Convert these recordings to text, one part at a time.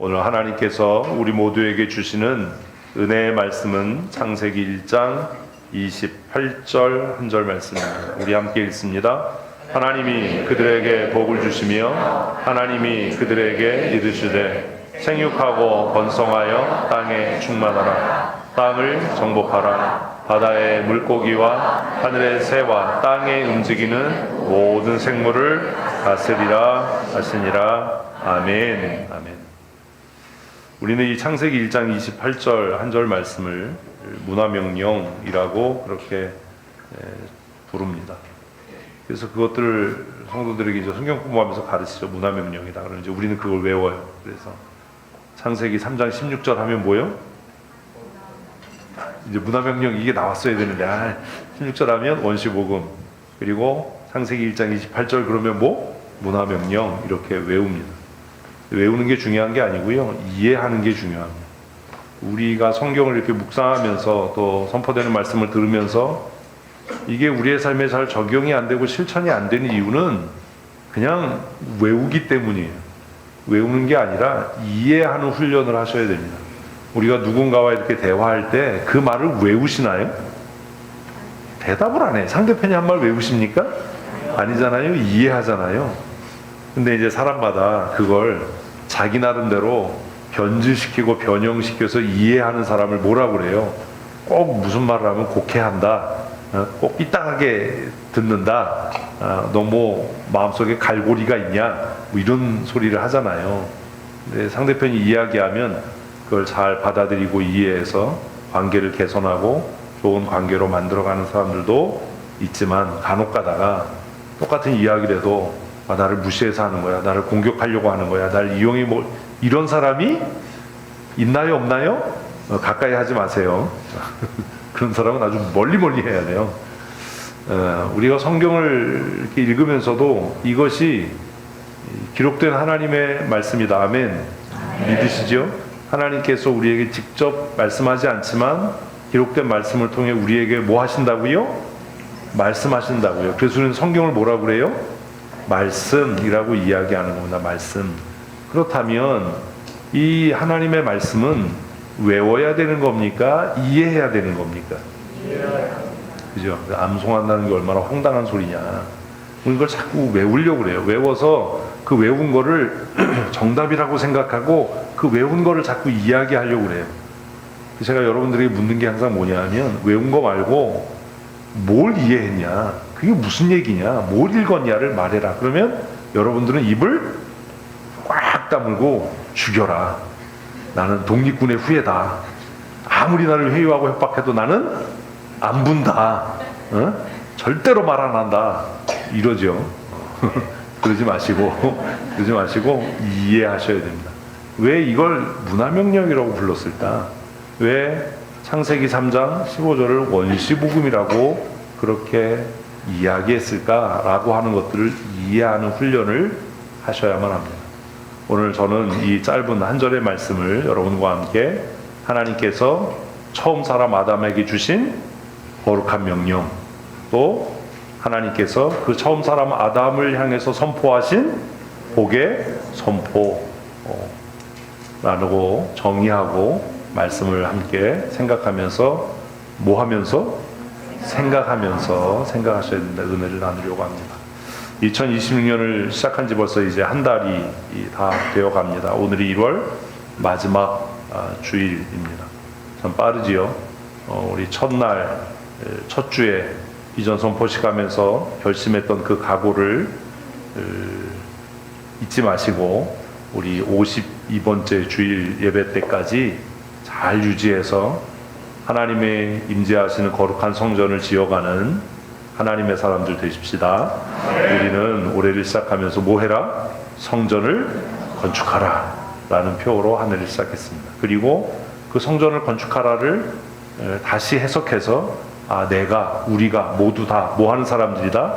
오늘 하나님께서 우리 모두에게 주시는 은혜의 말씀은 창세기 1장 28절 한 절 말씀입니다. 우리 함께 읽습니다. 하나님이 그들에게 복을 주시며 하나님이 그들에게 이르시되 생육하고 번성하여 땅에 충만하라. 땅을 정복하라. 바다의 물고기와 하늘의 새와 땅에 움직이는 모든 생물을 다스리라 하시니라. 아멘. 아멘. 우리는 이 창세기 1장 28절 한 절 말씀을 문화명령이라고 그렇게 부릅니다. 그래서 그것들을 성도들에게 이제 성경 공부하면서 가르치죠. 문화명령이다. 그러면 이제 우리는 그걸 외워요. 그래서 창세기 3장 16절 하면 뭐요? 이제 문화명령 이게 나왔어야 되는데 16절 하면 원시복음, 그리고 창세기 1장 28절 그러면 뭐? 문화명령 이렇게 외웁니다. 외우는 게 중요한 게 아니고요, 이해하는 게 중요합니다. 우리가 성경을 이렇게 묵상하면서 또 선포되는 말씀을 들으면서 이게 우리의 삶에 잘 적용이 안 되고 실천이 안 되는 이유는 그냥 외우기 때문이에요. 외우는 게 아니라 이해하는 훈련을 하셔야 됩니다. 우리가 누군가와 이렇게 대화할 때 그 말을 외우시나요? 대답을 안 해요. 상대편이 한 말 외우십니까? 아니잖아요. 이해하잖아요. 근데 이제 사람마다 그걸 자기 나름대로 변질시키고 변형시켜서 이해하는 사람을 뭐라 그래요? 꼭 무슨 말을 하면 곡해한다, 꼭 삐딱하게 듣는다, 너무 마음속에 갈고리가 있냐, 뭐 이런 소리를 하잖아요. 근데 상대편이 이야기하면 그걸 잘 받아들이고 이해해서 관계를 개선하고 좋은 관계로 만들어가는 사람들도 있지만, 간혹 가다가 똑같은 이야기를 해도 나를 무시해서 하는 거야, 나를 공격하려고 하는 거야, 나를 이용해, 뭐 이런 사람이 있나요, 없나요? 가까이 하지 마세요. 그런 사람은 아주 멀리 해야 돼요. 우리가 성경을 이렇게 읽으면서도 이것이 기록된 하나님의 말씀이다. 아멘. 믿으시죠? 하나님께서 우리에게 직접 말씀하지 않지만 기록된 말씀을 통해 우리에게 뭐 하신다고요? 말씀하신다고요. 그래서 우리는 성경을 뭐라고 그래요? 말씀이라고 이야기하는 겁니다. 말씀. 그렇다면 이 하나님의 말씀은 외워야 되는 겁니까? 이해해야 되는 겁니까? 그죠? 암송한다는 게 얼마나 황당한 소리냐. 이걸 자꾸 외우려고 그래요. 외워서 그 외운 거를 정답이라고 생각하고 그 외운 거를 자꾸 이야기하려고 그래요. 제가 여러분들에게 묻는 게 항상 뭐냐 하면, 외운 거 말고 뭘 이해했냐, 그게 무슨 얘기냐, 뭘 읽었냐를 말해라. 그러면 여러분들은 입을 꽉 다물고 죽여라. 나는 독립군의 후예다. 아무리 나를 회유하고 협박해도 나는 안 분다. 절대로 말 안 한다. 이러죠. 그러지 마시고 이해하셔야 됩니다. 왜 이걸 문화명령이라고 불렀을까? 왜 창세기 3장 15절을 원시복음이라고 그렇게 이야기했을까라고 하는 것들을 이해하는 훈련을 하셔야만 합니다. 오늘 저는 이 짧은 한 절의 말씀을 여러분과 함께 하나님께서 처음 사람 아담에게 주신 거룩한 명령, 또 하나님께서 그 처음 사람 아담을 향해서 선포하신 복의 선포 나누고 정의하고 말씀을 함께 생각하면서 뭐 하면서? 생각하셔야 된다. 은혜를 나누려고 합니다. 2026년을 시작한 지 벌써 이제 한 달이 다 되어 갑니다. 오늘이 1월 마지막 주일입니다. 참 빠르지요. 우리 첫날, 첫 주에 비전 선포식 하면서 결심했던 그 각오를 잊지 마시고 우리 52번째 주일 예배 때까지 잘 유지해서 하나님의 임재하시는 거룩한 성전을 지어가는 하나님의 사람들 되십시다. 우리는 올해를 시작하면서 뭐 해라? 성전을 건축하라 라는 표어로 한 해를 시작했습니다. 그리고 그 성전을 건축하라를 다시 해석해서 우리가 모두 다 뭐 하는 사람들이다?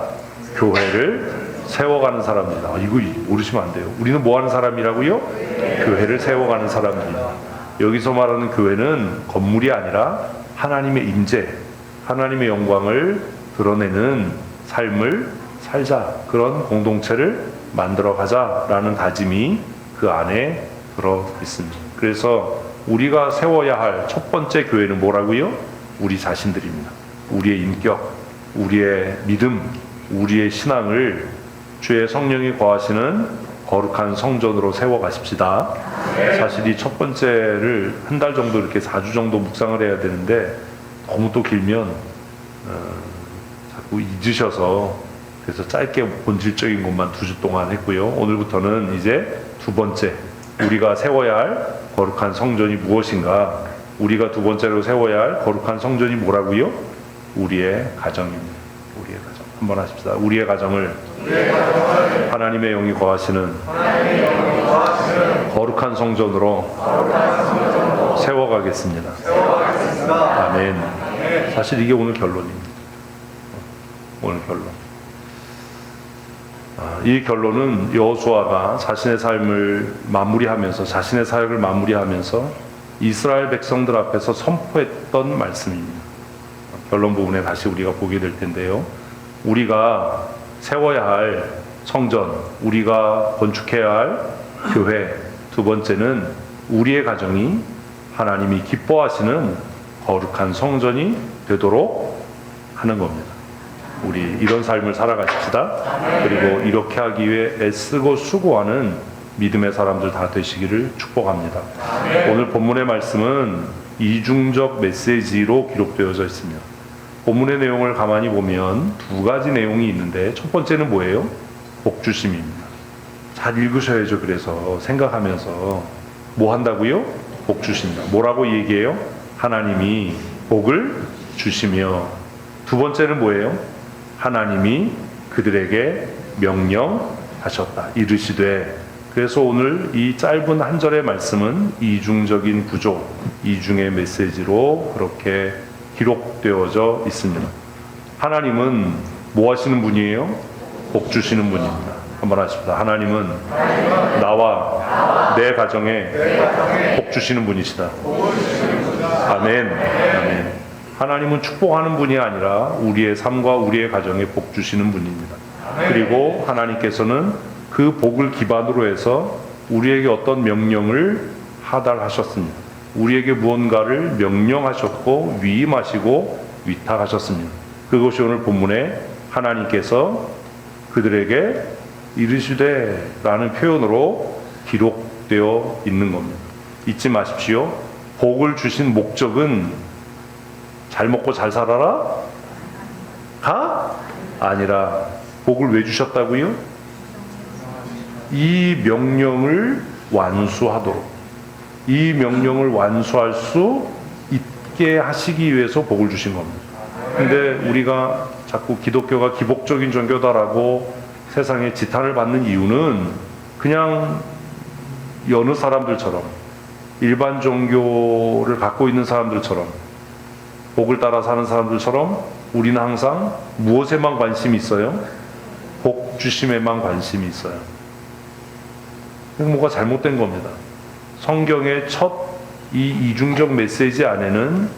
교회를 세워가는 사람들이다. 이거 모르시면 안 돼요. 우리는 뭐 하는 사람이라고요? 교회를 세워가는 사람들이다. 여기서 말하는 교회는 건물이 아니라 하나님의 임재, 하나님의 영광을 드러내는 삶을 살자, 그런 공동체를 만들어 가자라는 다짐이 그 안에 들어 있습니다. 그래서 우리가 세워야 할 첫 번째 교회는 뭐라고요? 우리 자신들입니다. 우리의 인격, 우리의 믿음, 우리의 신앙을 주의 성령이 거하시는 거룩한 성전으로 세워가십시다. 사실 이 첫 번째를 한 달 정도 이렇게 4주 정도 묵상을 해야 되는데 너무 또 길면 자꾸 잊으셔서 그래서 짧게 본질적인 것만 2주 동안 했고요. 오늘부터는 이제 두 번째, 우리가 세워야 할 거룩한 성전이 무엇인가? 우리가 두 번째로 세워야 할 거룩한 성전이 뭐라고요? 우리의 가정입니다. 우리의 가정. 한번 하십시다. 우리의 가정을 하나님의 영이 거하시는 거룩한 성전으로 세워가겠습니다. 아멘. 사실 이게 오늘 결론입니다. 오늘 결론. 이 결론은 여호수아가 자신의 삶을 마무리하면서, 자신의 사역을 마무리하면서 이스라엘 백성들 앞에서 선포했던 말씀입니다. 결론 부분에 다시 우리가 보게 될 텐데요. 우리가 세워야 할 성전, 우리가 건축해야 할 교회, 두 번째는 우리의 가정이 하나님이 기뻐하시는 거룩한 성전이 되도록 하는 겁니다. 우리 이런 삶을 살아가십시다. 그리고 이렇게 하기 위해 애쓰고 수고하는 믿음의 사람들 다 되시기를 축복합니다. 오늘 본문의 말씀은 이중적 메시지로 기록되어져 있습니다. 본문의 내용을 가만히 보면 두 가지 내용이 있는데 첫 번째는 뭐예요? 복주심입니다. 잘 읽으셔야죠. 그래서 생각하면서 뭐 한다고요? 복주십니다. 뭐라고 얘기해요? 하나님이 복을 주시며. 두 번째는 뭐예요? 하나님이 그들에게 명령하셨다. 이르시되. 그래서 오늘 이 짧은 한 절의 말씀은 이중적인 구조, 이중의 메시지로 그렇게 기록되어져 있습니다. 하나님은 뭐 하시는 분이에요? 복 주시는 분입니다. 한번 하십시다. 하나님은 나와 내 가정에 복 주시는 분이시다. 아멘. 아멘. 하나님은 축복하는 분이 아니라 우리의 삶과 우리의 가정에 복 주시는 분입니다. 그리고 하나님께서는 그 복을 기반으로 해서 우리에게 어떤 명령을 하달하셨습니다. 우리에게 무언가를 명령하셨고 위임하시고 위탁하셨습니다. 그것이 오늘 본문에 하나님께서 그들에게 이르시되 라는 표현으로 기록되어 있는 겁니다. 잊지 마십시오. 복을 주신 목적은 잘 먹고 잘 살아라? 가? 아니라 복을 왜 주셨다고요? 이 명령을 완수하도록, 이 명령을 완수할 수 있게 하시기 위해서 복을 주신 겁니다. 근데 우리가 자꾸 기독교가 기복적인 종교다라고 세상에 지탄을 받는 이유는 그냥 여느 사람들처럼, 일반 종교를 갖고 있는 사람들처럼, 복을 따라 사는 사람들처럼 우리는 항상 무엇에만 관심이 있어요? 복 주심에만 관심이 있어요. 뭐가 잘못된 겁니다. 성경의 첫 이 이중적 메시지 안에는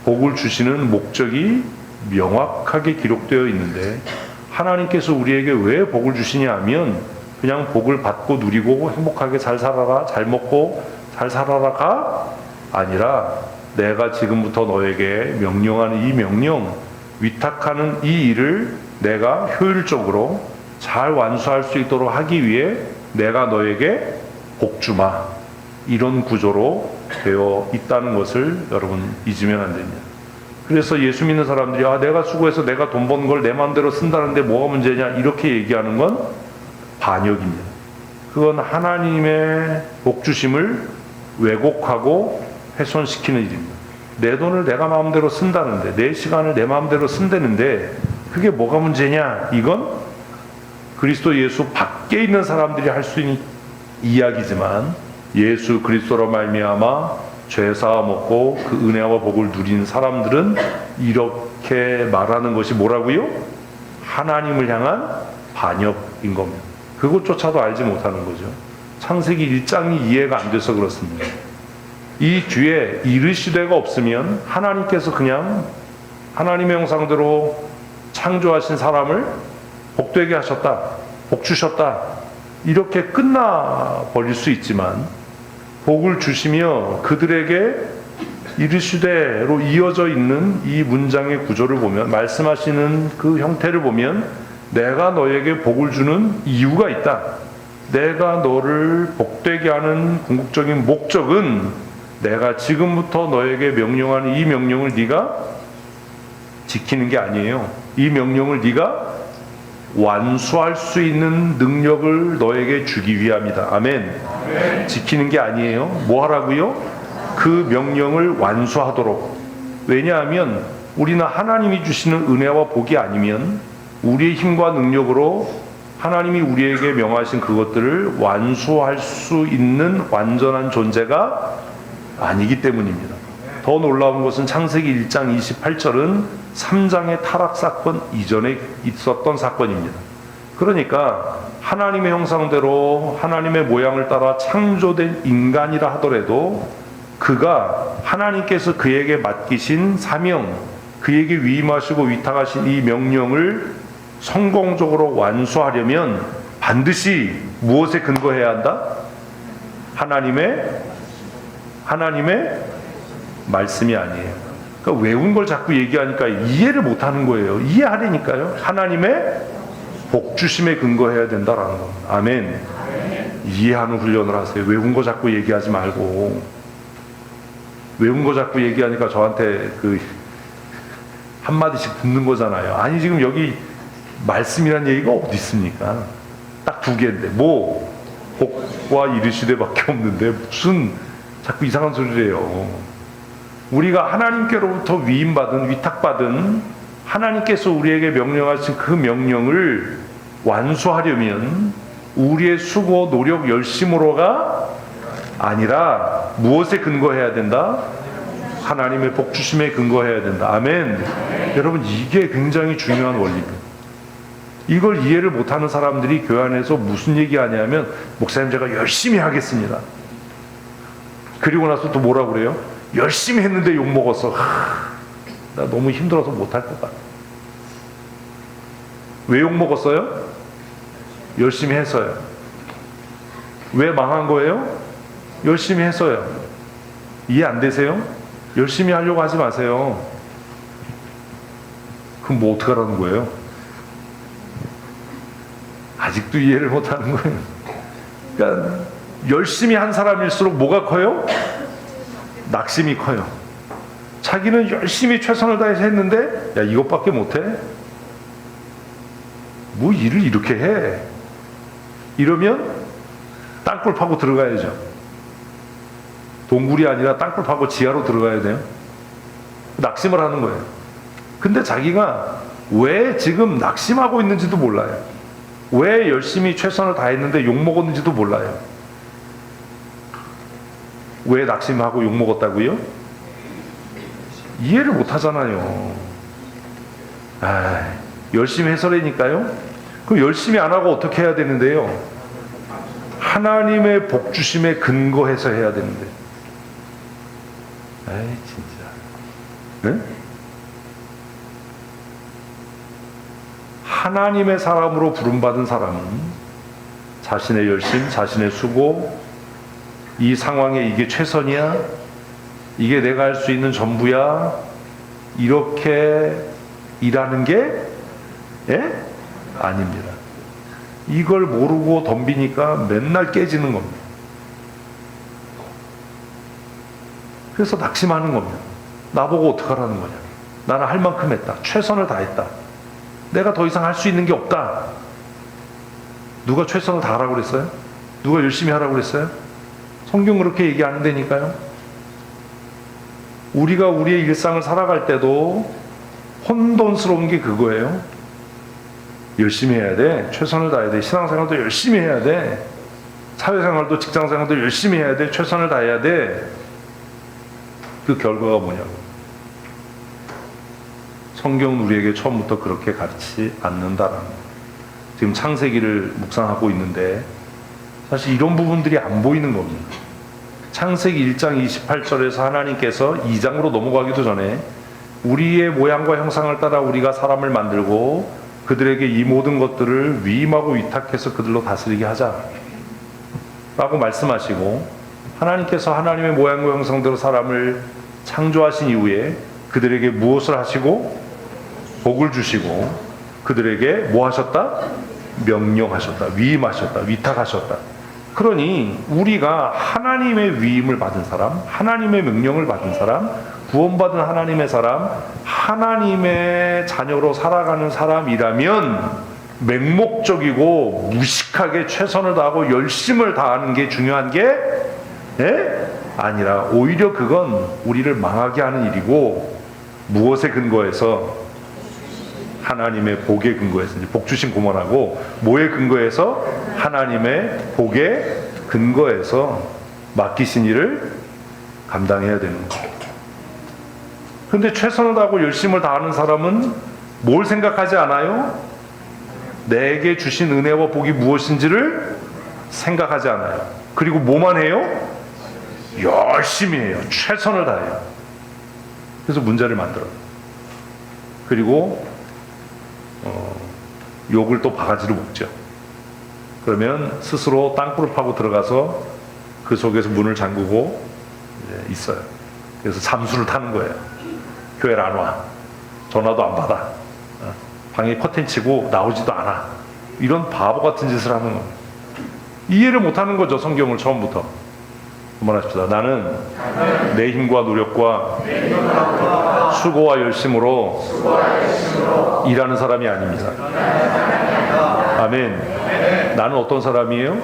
복을 주시는 목적이 명확하게 기록되어 있는데, 하나님께서 우리에게 왜 복을 주시냐 하면 그냥 복을 받고 누리고 행복하게 잘 살아라, 잘 먹고 잘 살아라가 아니라 내가 지금부터 너에게 명령하는 이 명령, 위탁하는 이 일을 내가 효율적으로 잘 완수할 수 있도록 하기 위해 내가 너에게 복 주마, 이런 구조로 되어 있다는 것을 여러분 잊으면 안 됩니다. 그래서 예수 믿는 사람들이 내가 수고해서 내가 돈 버는 걸 내 마음대로 쓴다는데 뭐가 문제냐 이렇게 얘기하는 건 반역입니다. 그건 하나님의 복 주심을 왜곡하고 훼손시키는 일입니다. 내 돈을 내가 마음대로 쓴다는데, 내 시간을 내 마음대로 쓴다는데 그게 뭐가 문제냐? 이건 그리스도 예수 밖에 있는 사람들이 할 수 있는 이야기지만 예수 그리스도로 말미암아 죄 사함 얻고 그 은혜와 복을 누린 사람들은 이렇게 말하는 것이 뭐라고요? 하나님을 향한 반역인 겁니다. 그것조차도 알지 못하는 거죠. 창세기 1장이 이해가 안 돼서 그렇습니다. 이 뒤에 이르시되가 없으면 하나님께서 그냥 하나님의 형상대로 창조하신 사람을 복되게 하셨다, 복 주셨다, 이렇게 끝나버릴 수 있지만 복을 주시며 그들에게 이르시되로 이어져 있는 이 문장의 구조를 보면, 말씀하시는 그 형태를 보면 내가 너에게 복을 주는 이유가 있다. 내가 너를 복되게 하는 궁극적인 목적은 내가 지금부터 너에게 명령하는 이 명령을 네가 지키는 게 아니에요. 이 명령을 네가 완수할 수 있는 능력을 너에게 주기 위함이다. 아멘. 지키는 게 아니에요. 뭐 하라고요? 그 명령을 완수하도록. 왜냐하면 우리는 하나님이 주시는 은혜와 복이 아니면 우리의 힘과 능력으로 하나님이 우리에게 명하신 그것들을 완수할 수 있는 완전한 존재가 아니기 때문입니다. 더 놀라운 것은 창세기 1장 28절은 3장의 타락 사건 이전에 있었던 사건입니다. 그러니까 하나님의 형상대로 하나님의 모양을 따라 창조된 인간이라 하더라도 그가 하나님께서 그에게 맡기신 사명, 그에게 위임하시고 위탁하신 이 명령을 성공적으로 완수하려면 반드시 무엇에 근거해야 한다? 하나님의 말씀이 아니에요. 그러니까 외운 걸 자꾸 얘기하니까 이해를 못하는 거예요. 이해하려니까요. 하나님의 복 주심에 근거해야 된다라는 겁니다. 아멘. 이해하는 훈련을 하세요. 외운 거 자꾸 얘기하지 말고. 외운 거 자꾸 얘기하니까 저한테 그 한마디씩 듣는 거잖아요. 아니 지금 여기 말씀이란 얘기가 어디 있습니까? 딱 두 개인데 뭐 복과 이르시되밖에 없는데 무슨 자꾸 이상한 소리를 해요. 우리가 하나님께로부터 위임받은, 위탁받은 하나님께서 우리에게 명령하신 그 명령을 완수하려면 우리의 수고, 노력, 열심으로가 아니라 무엇에 근거해야 된다? 하나님의 복 주심에 근거해야 된다. 아멘. 여러분 이게 굉장히 중요한 원리입니다. 이걸 이해를 못하는 사람들이 교회 안에서 무슨 얘기하냐면 목사님 제가 열심히 하겠습니다. 그리고 나서 또 뭐라고 그래요? 열심히 했는데 욕먹었어. 나 너무 힘들어서 못할 것 같아. 왜 욕먹었어요? 열심히 했어요. 왜 망한 거예요? 열심히 했어요. 이해 안 되세요? 열심히 하려고 하지 마세요. 그럼 뭐 어떻게 하라는 거예요? 아직도 이해를 못 하는 거예요. 그러니까 열심히 한 사람일수록 뭐가 커요? 낙심이 커요. 자기는 열심히 최선을 다해서 했는데 야 이것밖에 못해? 뭐 일을 이렇게 해? 이러면 땅굴 파고 들어가야죠. 동굴이 아니라 땅굴 파고 지하로 들어가야 돼요. 낙심을 하는 거예요. 근데 자기가 왜 지금 낙심하고 있는지도 몰라요. 왜 열심히 최선을 다했는데 욕먹었는지도 몰라요. 왜 낙심하고 욕먹었다고요? 이해를 못하잖아요. 열심히 해서라니까요. 그럼 열심히 안 하고 어떻게 해야 되는데요? 하나님의 복 주심에 근거해서 해야 되는데. 진짜. 네? 하나님의 사람으로 부름받은 사람은 자신의 열심, 자신의 수고, 이 상황에 이게 최선이야? 이게 내가 할 수 있는 전부야? 이렇게 일하는 게 아닙니다. 이걸 모르고 덤비니까 맨날 깨지는 겁니다. 그래서 낙심하는 겁니다. 나보고 어떡하라는 거냐. 나는 할 만큼 했다. 최선을 다했다. 내가 더 이상 할 수 있는 게 없다. 누가 최선을 다하라고 그랬어요? 누가 열심히 하라고 그랬어요? 성경 그렇게 얘기 안 한다니까요. 우리가 우리의 일상을 살아갈 때도 혼돈스러운 게 그거예요. 열심히 해야 돼. 최선을 다해야 돼. 신앙생활도 열심히 해야 돼. 사회생활도 직장생활도 열심히 해야 돼. 최선을 다해야 돼. 그 결과가 뭐냐고. 성경은 우리에게 처음부터 그렇게 가르치지 않는다라는 거예요. 지금 창세기를 묵상하고 있는데 사실 이런 부분들이 안 보이는 겁니다. 창세기 1장 28절에서 하나님께서 2장으로 넘어가기도 전에 우리의 모양과 형상을 따라 우리가 사람을 만들고 그들에게 이 모든 것들을 위임하고 위탁해서 그들로 다스리게 하자 라고 말씀하시고, 하나님께서 하나님의 모양과 형상대로 사람을 창조하신 이후에 그들에게 무엇을 하시고? 복을 주시고 그들에게 뭐 하셨다? 명령하셨다, 위임하셨다, 위탁하셨다. 그러니 우리가 하나님의 위임을 받은 사람, 하나님의 명령을 받은 사람, 구원받은 하나님의 사람, 하나님의 자녀로 살아가는 사람이라면 맹목적이고 무식하게 최선을 다하고 열심을 다하는 게 중요한 게 아니라 오히려 그건 우리를 망하게 하는 일이고, 무엇에 근거해서? 하나님의 복에 근거해서, 복 주신 고만하고 뭐에 근거해서? 하나님의 복에 근거해서 맡기신 일을 감당해야 되는 거예요. 근데 최선을 다하고 열심을 다하는 사람은 뭘 생각하지 않아요? 내게 주신 은혜와 복이 무엇인지를 생각하지 않아요. 그리고 뭐만 해요? 열심히 해요. 최선을 다해요. 그래서 문제를 만들어요. 그리고 욕을 또 바가지로 먹죠. 그러면 스스로 땅굴을 파고 들어가서 그 속에서 문을 잠그고 있어요. 그래서 잠수를 타는 거예요. 교회를 안 와. 전화도 안 받아. 방에 커튼 치고 나오지도 않아. 이런 바보 같은 짓을 하는 거예요. 이해를 못하는 거죠, 성경을 처음부터. 그만합시다. 나는 내 힘과 노력과 수고와 열심으로 일하는 사람이 아닙니다. 아멘. 나는 어떤 사람이에요?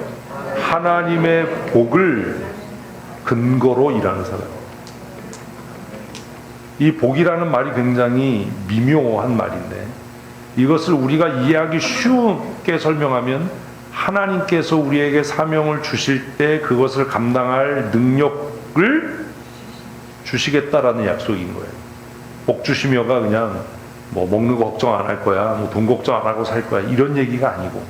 하나님의 복을 근거로 일하는 사람. 이 복이라는 말이 굉장히 미묘한 말인데, 이것을 우리가 이해하기 쉽게 설명하면 하나님께서 우리에게 사명을 주실 때 그것을 감당할 능력을 주시겠다라는 약속인 거예요. 복 주시며가 그냥 뭐 먹는 거 걱정 안 할 거야, 뭐 돈 걱정 안 하고 살 거야, 이런 얘기가 아니고,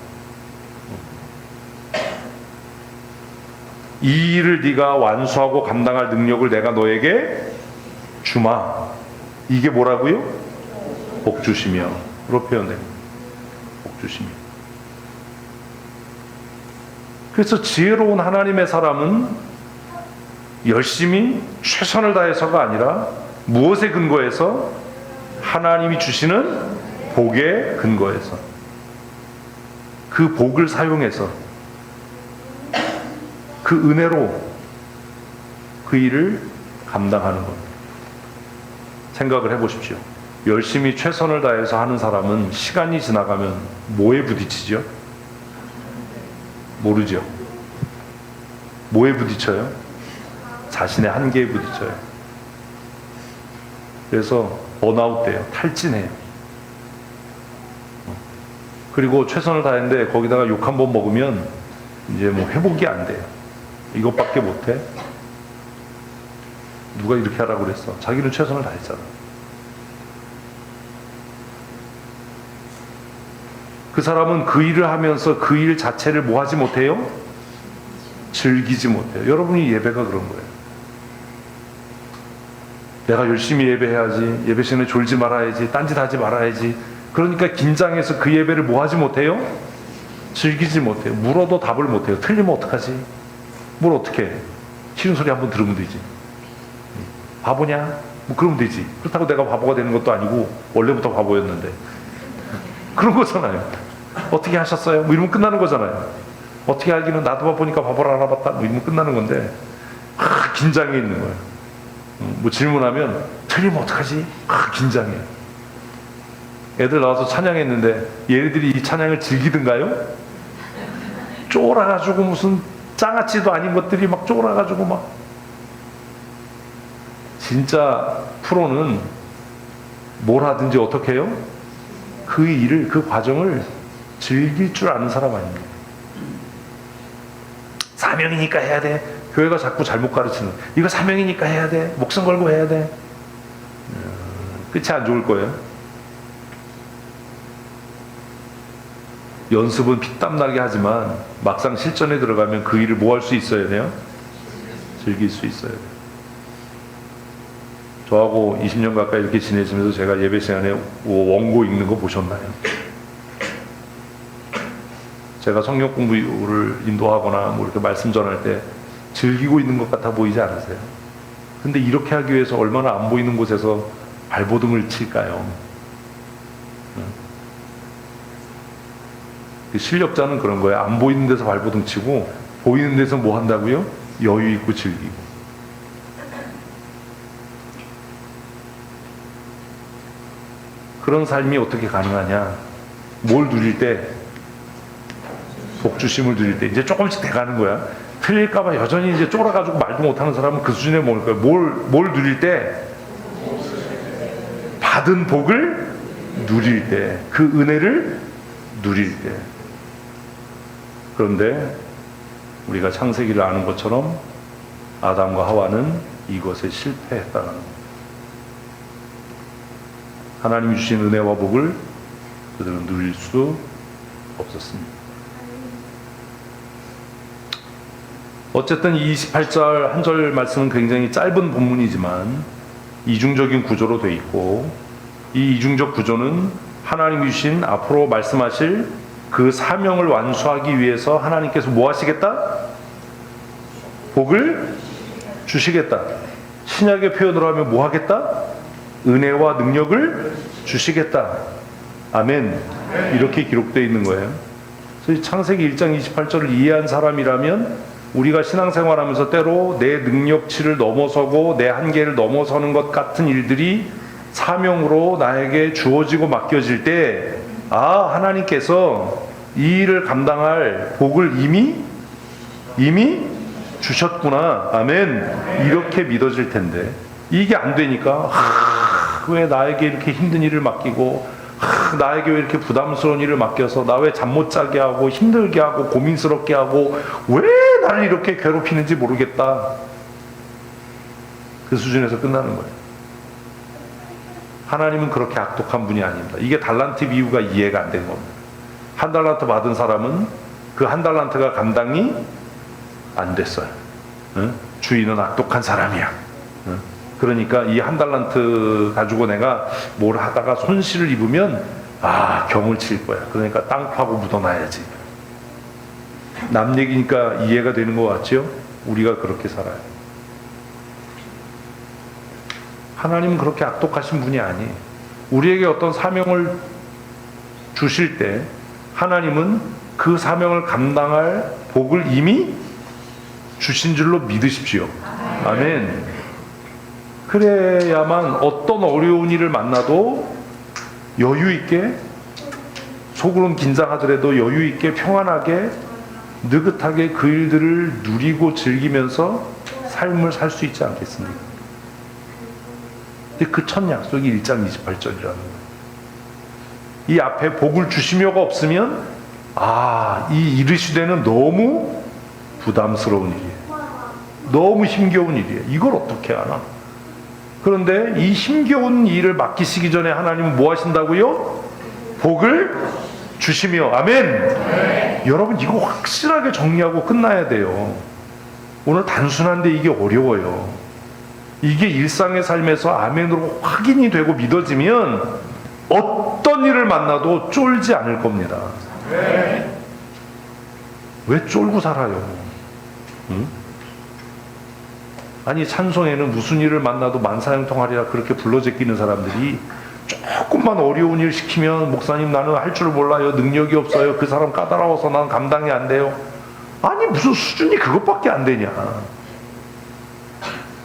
이 일을 네가 완수하고 감당할 능력을 내가 너에게 주마. 이게 뭐라고요? 복 주시며로 표현됩니다. 복 주시며. 그래서 지혜로운 하나님의 사람은 열심히 최선을 다해서가 아니라 무엇에 근거해서? 하나님이 주시는 복에 근거해서, 그 복을 사용해서 그 은혜로 그 일을 감당하는 겁니다. 생각을 해보십시오. 열심히 최선을 다해서 하는 사람은 시간이 지나가면 뭐에 부딪히죠? 모르죠. 뭐에 부딪혀요? 자신의 한계에 부딪혀요. 그래서 번아웃 돼요. 탈진해요. 그리고 최선을 다했는데 거기다가 욕 한 번 먹으면 이제 뭐 회복이 안 돼요. 이것밖에 못해? 누가 이렇게 하라고 그랬어? 자기는 최선을 다했잖아. 그 사람은 그 일을 하면서 그 일 자체를 뭐 하지 못해요? 즐기지 못해요. 여러분이 예배가 그런 거예요. 내가 열심히 예배해야지, 예배 시간에 졸지 말아야지, 딴짓 하지 말아야지. 그러니까 긴장해서 그 예배를 뭐 하지 못해요? 즐기지 못해요. 물어도 답을 못해요. 틀리면 어떡하지? 뭘 어떻게 해? 싫은 소리 한번 들으면 되지. 바보냐? 뭐 그러면 되지. 그렇다고 내가 바보가 되는 것도 아니고 원래부터 바보였는데. 그런 거잖아요. 어떻게 하셨어요? 뭐 이러면 끝나는 거잖아요. 어떻게 알기는 나도 바보니까 바보를 알아봤다. 뭐 이러면 끝나는 건데, 긴장해 있는 거예요. 뭐 질문하면 틀리면 어떡하지? 긴장해. 애들 나와서 찬양했는데 얘네들이 이 찬양을 즐기든가요? 쫄아가지고 무슨 장아찌도 아닌 것들이 막 쫄아가지고 막. 진짜 프로는 뭘 하든지 어떻게 해요? 그 일을, 그 과정을 즐길 줄 아는 사람 아닙니까? 사명이니까 해야 돼. 교회가 자꾸 잘못 가르치는, 이거 사명이니까 해야 돼. 목숨 걸고 해야 돼. 끝이 안 좋을 거예요. 연습은 피땀나게 하지만 막상 실전에 들어가면 그 일을 뭐 할 수 있어야 돼요? 즐길 수 있어야 돼요. 저하고 20년 가까이 이렇게 지내시면서 제가 예배 시간에 원고 읽는 거 보셨나요? 제가 성경 공부를 인도하거나 뭐 이렇게 말씀 전할 때 즐기고 있는 것 같아 보이지 않으세요? 근데 이렇게 하기 위해서 얼마나 안 보이는 곳에서 발버둥을 칠까요? 실력자는 그런 거예요. 안 보이는 데서 발버둥 치고 보이는 데서 뭐 한다고요? 여유 있고 즐기고. 그런 삶이 어떻게 가능하냐? 뭘 누릴 때? 복주심을 누릴 때 이제 조금씩 돼가는 거야. 틀릴까봐 여전히 이제 쫄아가지고 말도 못하는 사람은 그 수준에 뭘 거야. 뭘 누릴 때? 받은 복을 누릴 때, 그 은혜를 누릴 때. 그런데 우리가 창세기를 아는 것처럼 아담과 하와는 이것에 실패했다는 겁니다. 하나님이 주신 은혜와 복을 그들은 누릴 수 없었습니다. 어쨌든 이 28절 한 절 말씀은 굉장히 짧은 본문이지만 이중적인 구조로 되어 있고, 이 이중적 구조는 하나님이 주신 앞으로 말씀하실 그 사명을 완수하기 위해서 하나님께서 뭐 하시겠다? 복을 주시겠다. 신약의 표현으로 하면 뭐 하겠다? 은혜와 능력을 주시겠다. 아멘. 이렇게 기록되어 있는 거예요. 그래서 창세기 1장 28절을 이해한 사람이라면 우리가 신앙생활하면서 때로 내 능력치를 넘어서고 내 한계를 넘어서는 것 같은 일들이 사명으로 나에게 주어지고 맡겨질 때, 아, 하나님께서 이 일을 감당할 복을 이미 주셨구나. 아멘. 이렇게 믿어질 텐데, 이게 안 되니까 왜 나에게 이렇게 힘든 일을 맡기고, 나에게 왜 이렇게 부담스러운 일을 맡겨서 나 왜 잠 못 자게 하고 힘들게 하고 고민스럽게 하고 왜 나를 이렇게 괴롭히는지 모르겠다. 그 수준에서 끝나는 거예요. 하나님은 그렇게 악독한 분이 아닙니다. 이게 달란트 비유가 이해가 안 된 겁니다. 한 달란트 받은 사람은 그 한 달란트가 감당이 안 됐어요. 응? 주인은 악독한 사람이야. 응? 그러니까 이 한 달란트 가지고 내가 뭘 하다가 손실을 입으면 경을 칠 거야. 그러니까 땅 파고 묻어놔야지. 남 얘기니까 이해가 되는 것 같죠? 우리가 그렇게 살아요. 하나님은 그렇게 악독하신 분이 아니에요. 우리에게 어떤 사명을 주실 때 하나님은 그 sa명을 감당할 복을 이미 주신 줄로 믿으십시오. 아멘. 그래야만 어떤 어려운 일을 만나도 여유 있게, 속으로는 긴장하더라도 여유 있게 평안하게 느긋하게 그 일들을 누리고 즐기면서 삶을 살 수 있지 않겠습니까? 근데 그 첫 약속이 1장 28절이라는 거예요. 이 앞에 복을 주시며가 없으면 이 이르시되는 너무 부담스러운 일이에요. 너무 힘겨운 일이에요. 이걸 어떻게 하나? 그런데 이 힘겨운 일을 맡기시기 전에 하나님은 뭐 하신다고요? 복을 주시며. 아멘. 네. 여러분 이거 확실하게 정리하고 끝나야 돼요. 오늘 단순한데 이게 어려워요. 이게 일상의 삶에서 아멘으로 확인이 되고 믿어지면 어떤 일을 만나도 쫄지 않을 겁니다. 네. 왜 쫄고 살아요? 응? 아니 찬송에는 무슨 일을 만나도 만사형통하리라 그렇게 불러 제끼는 사람들이 조금만 어려운 일 시키면 목사님 나는 할 줄 몰라요. 능력이 없어요. 그 사람 까다로워서 난 감당이 안 돼요. 아니 무슨 수준이 그것밖에 안 되냐.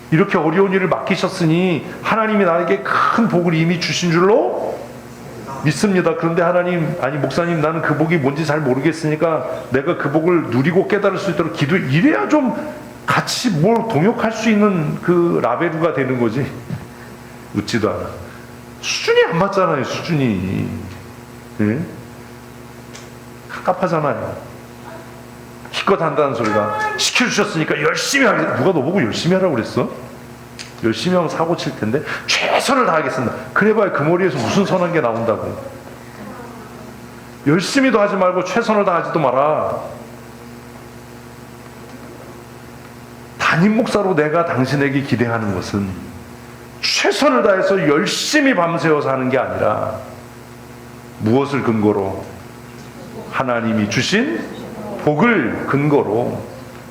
이렇게 어려운 일을 맡기셨으니 하나님이 나에게 큰 복을 이미 주신 줄로 믿습니다. 그런데 하나님, 아니 목사님 나는 그 복이 뭔지 잘 모르겠으니까 내가 그 복을 누리고 깨달을 수 있도록 이래야 좀 같이 뭘 동역할 수 있는 그 라벨루가 되는 거지. 웃지도 않아. 수준이 안 맞잖아요. 수준이. 네? 갑갑하잖아요. 기껏 한다는 소리가 시켜주셨으니까 열심히 하겠다. 누가 너보고 열심히 하라고 그랬어? 열심히 하면 사고 칠 텐데 최선을 다하겠습니다. 그래봐야 그 머리에서 무슨 선한 게 나온다고. 열심히도 하지 말고 최선을 다하지도 마라. 담임 목사로 내가 당신에게 기대하는 것은 최선을 다해서 열심히 밤새워서 하는 게 아니라 무엇을 근거로? 하나님이 주신 복을 근거로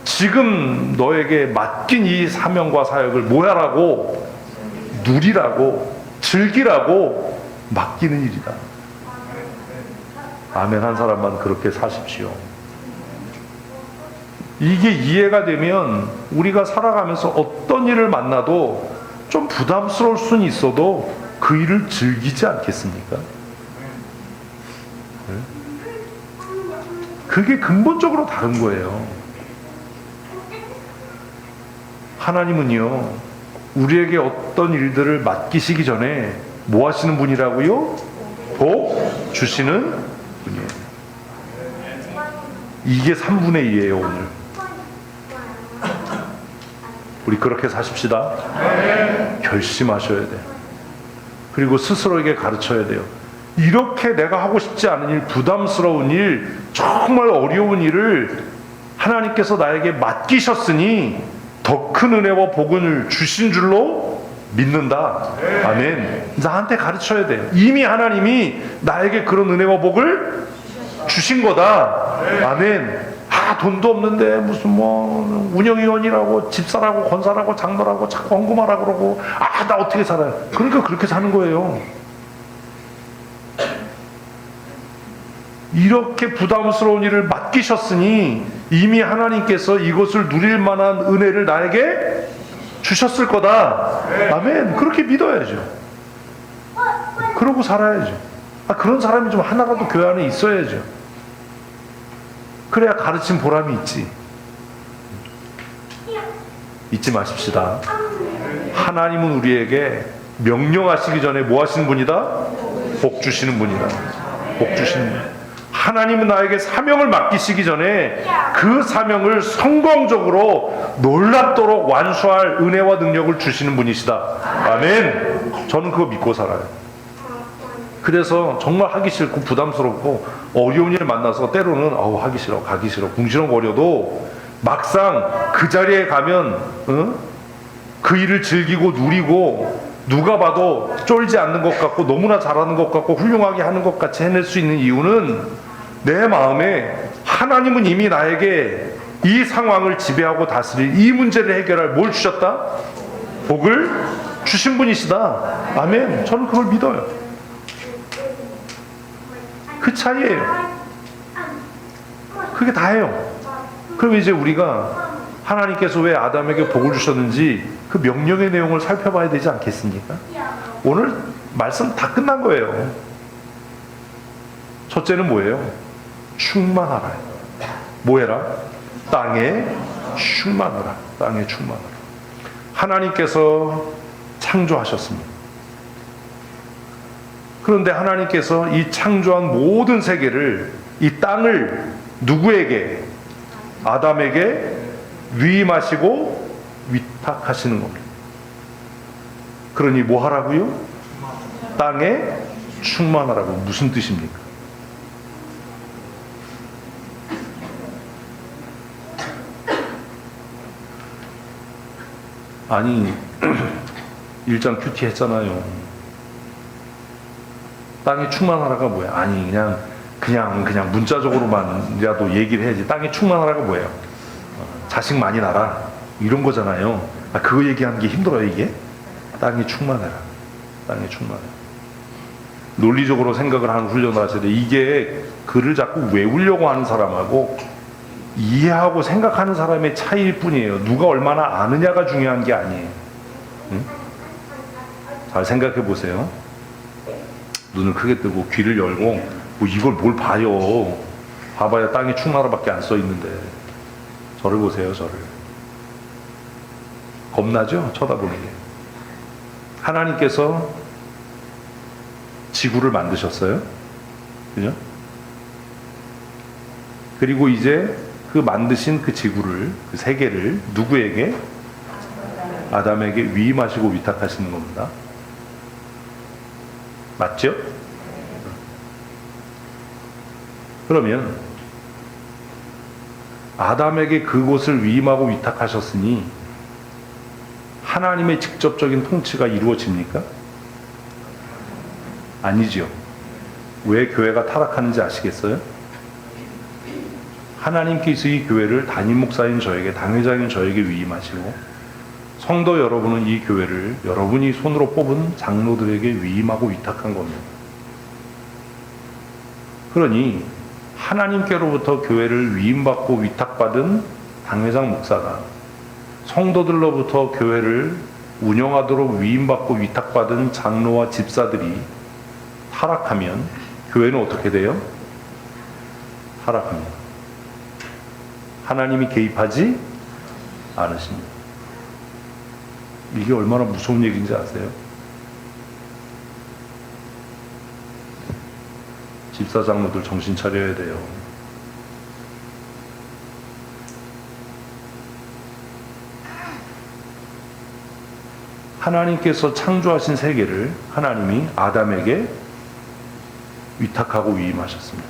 지금 너에게 맡긴 이 사명과 사역을 뭐야라고, 누리라고, 즐기라고 맡기는 일이다. 아멘 한 사람만 그렇게 사십시오. 이게 이해가 되면 우리가 살아가면서 어떤 일을 만나도 좀 부담스러울 수는 있어도 그 일을 즐기지 않겠습니까? 그게 근본적으로 다른 거예요. 하나님은요, 우리에게 어떤 일들을 맡기시기 전에 뭐 하시는 분이라고요? 복 주시는 분이에요. 이게 3분의 2예요, 오늘. 우리 그렇게 사십시다. 결심하셔야 돼요. 그리고 스스로에게 가르쳐야 돼요. 이렇게 내가 하고 싶지 않은 일, 부담스러운 일, 정말 어려운 일을 하나님께서 나에게 맡기셨으니 더 큰 은혜와 복을 주신 줄로 믿는다. 아멘. 나한테 가르쳐야 돼. 이미 하나님이 나에게 그런 은혜와 복을 주신 거다. 아멘. 돈도 없는데 무슨 뭐 운영위원이라고 집사라고 권사라고 장로라고 자꾸 헌금하라고 그러고 나 어떻게 살아요? 그러니까 그렇게 사는 거예요. 이렇게 부담스러운 일을 맡기셨으니 이미 하나님께서 이것을 누릴 만한 은혜를 나에게 주셨을 거다. 아멘. 그렇게 믿어야죠. 그러고 살아야죠. 그런 사람이 좀 하나라도 교회 안에 있어야죠. 그래야 가르친 보람이 있지. 잊지 마십시다. 하나님은 우리에게 명령하시기 전에 뭐 하시는 분이다? 복 주시는 분이다. 복 주시는 분. 하나님은 나에게 사명을 맡기시기 전에 그 사명을 성공적으로 놀랍도록 완수할 은혜와 능력을 주시는 분이시다. 아멘. 저는 그거 믿고 살아요. 그래서 정말 하기 싫고 부담스럽고 어려운 일을 만나서 때로는 하기 싫어, 가기 싫어, 궁시렁거려도 막상 그 자리에 가면 그 일을 즐기고 누리고 누가 봐도 쫄지 않는 것 같고 너무나 잘하는 것 같고 훌륭하게 하는 것 같이 해낼 수 있는 이유는 내 마음에 하나님은 이미 나에게 이 상황을 지배하고 다스릴 이 문제를 해결할 뭘 주셨다? 복을 주신 분이시다. 아멘. 저는 그걸 믿어요. 그 차이예요. 그게 다예요. 그럼 이제 우리가 하나님께서 왜 아담에게 복을 주셨는지 그 명령의 내용을 살펴봐야 되지 않겠습니까? 오늘 말씀 다 끝난 거예요. 첫째는 뭐예요? 충만하라. 뭐해라? 땅에 충만하라. 땅에 충만하라. 하나님께서 창조하셨습니다. 그런데 하나님께서 이 창조한 모든 세계를, 이 땅을 누구에게? 아담에게 위임하시고 위탁하시는 겁니다. 그러니 뭐 하라고요? 땅에 충만하라고. 무슨 뜻입니까? 아니 1장 큐티 했잖아요. 땅에 충만하라가 뭐야? 아니 그냥 문자적으로만이라도 얘기를 해야지. 땅에 충만하라가 뭐예요? 자식 많이 낳아라 이런 거잖아요. 그거 얘기하는 게 힘들어요. 이게 땅에 충만해라. 땅에 충만해라. 논리적으로 생각을 하는 훈련을 하셔야 돼. 이게 글을 자꾸 외우려고 하는 사람하고 이해하고 생각하는 사람의 차이일 뿐이에요. 누가 얼마나 아느냐가 중요한 게 아니에요. 응? 잘 생각해 보세요. 눈을 크게 뜨고 귀를 열고 뭐 이걸 뭘 봐요. 봐봐야 땅에 충만하라밖에 안 써 있는데. 저를 보세요. 저를. 겁나죠? 쳐다보는 게. 하나님께서 지구를 만드셨어요. 그죠? 그리고 이제 그 만드신 그 지구를, 그 세계를 누구에게? 아담에게 위임하시고 위탁하시는 겁니다. 맞죠? 그러면 아담에게 그곳을 위임하고 위탁하셨으니 하나님의 직접적인 통치가 이루어집니까? 아니지요. 왜 교회가 타락하는지 아시겠어요? 하나님께서 이 교회를 담임 목사인 저에게, 당회장인 저에게 위임하시고 성도 여러분은 이 교회를 여러분이 손으로 뽑은 장로들에게 위임하고 위탁한 겁니다. 그러니 하나님께로부터 교회를 위임받고 위탁받은 당회장 목사가 성도들로부터 교회를 운영하도록 위임받고 위탁받은 장로와 집사들이 타락하면 교회는 어떻게 돼요? 타락합니다. 하나님이 개입하지 않으십니다. 이게 얼마나 무서운 얘기인지 아세요? 집사 장로들 정신 차려야 돼요. 하나님께서 창조하신 세계를 하나님이 아담에게 위탁하고 위임하셨습니다.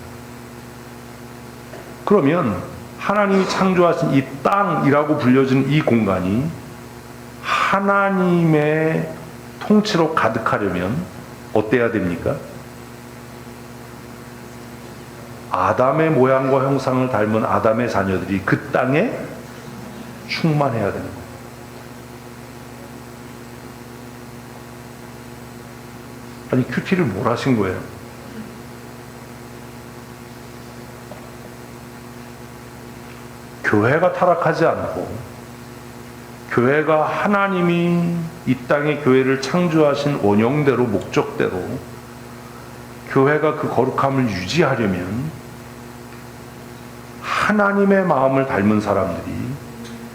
그러면 하나님이 창조하신 이 땅이라고 불려진 이 공간이 하나님의 통치로 가득하려면 어때야 됩니까? 아담의 모양과 형상을 닮은 아담의 자녀들이 그 땅에 충만해야 되는 거예요. 아니, 큐티를 뭘 하신 거예요? 교회가 타락하지 않고 교회가 하나님이 이 땅에 교회를 창조하신 원형대로, 목적대로 교회가 그 거룩함을 유지하려면 하나님의 마음을 닮은 사람들이,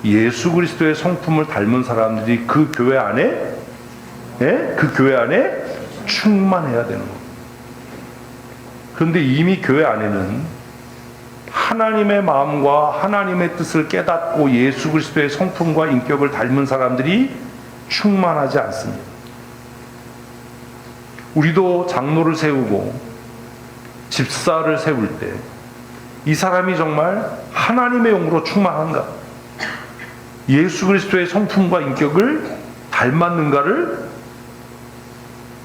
예수 그리스도의 성품을 닮은 사람들이 그 교회 안에 충만해야 되는 겁니다. 그런데 이미 교회 안에는 하나님의 마음과 하나님의 뜻을 깨닫고 예수 그리스도의 성품과 인격을 닮은 사람들이 충만하지 않습니다. 우리도 장로를 세우고 집사를 세울 때 이 사람이 정말 하나님의 영으로 충만한가, 예수 그리스도의 성품과 인격을 닮았는가를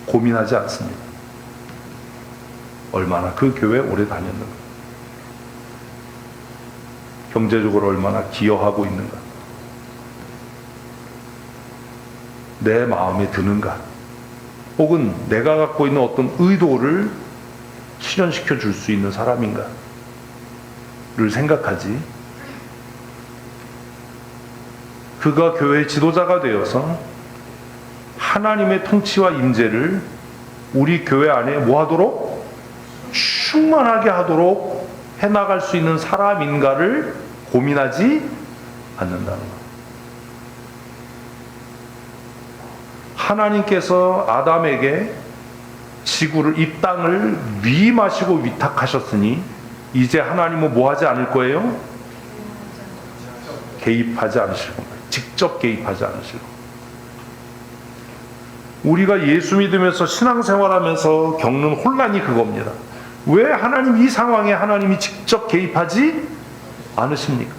고민하지 않습니다. 얼마나 그 교회에 오래 다녔는가, 경제적으로 얼마나 기여하고 있는가, 내 마음에 드는가, 혹은 내가 갖고 있는 어떤 의도를 실현시켜 줄 수 있는 사람인가를 생각하지, 그가 교회의 지도자가 되어서 하나님의 통치와 임재를 우리 교회 안에 뭐 하도록? 충만하게 하도록 해나갈 수 있는 사람인가를 고민하지 않는다는 것. 하나님께서 아담에게 지구를, 이 땅을 위임하시고 위탁하셨으니 이제 하나님은 뭐 하지 않을 거예요? 개입하지 않으실 겁니다. 직접 개입하지 않으실 겁니다. 우리가 예수 믿으면서 신앙생활하면서 겪는 혼란이 그겁니다. 왜 하나님, 이 상황에 하나님이 직접 개입하지 않으십니까?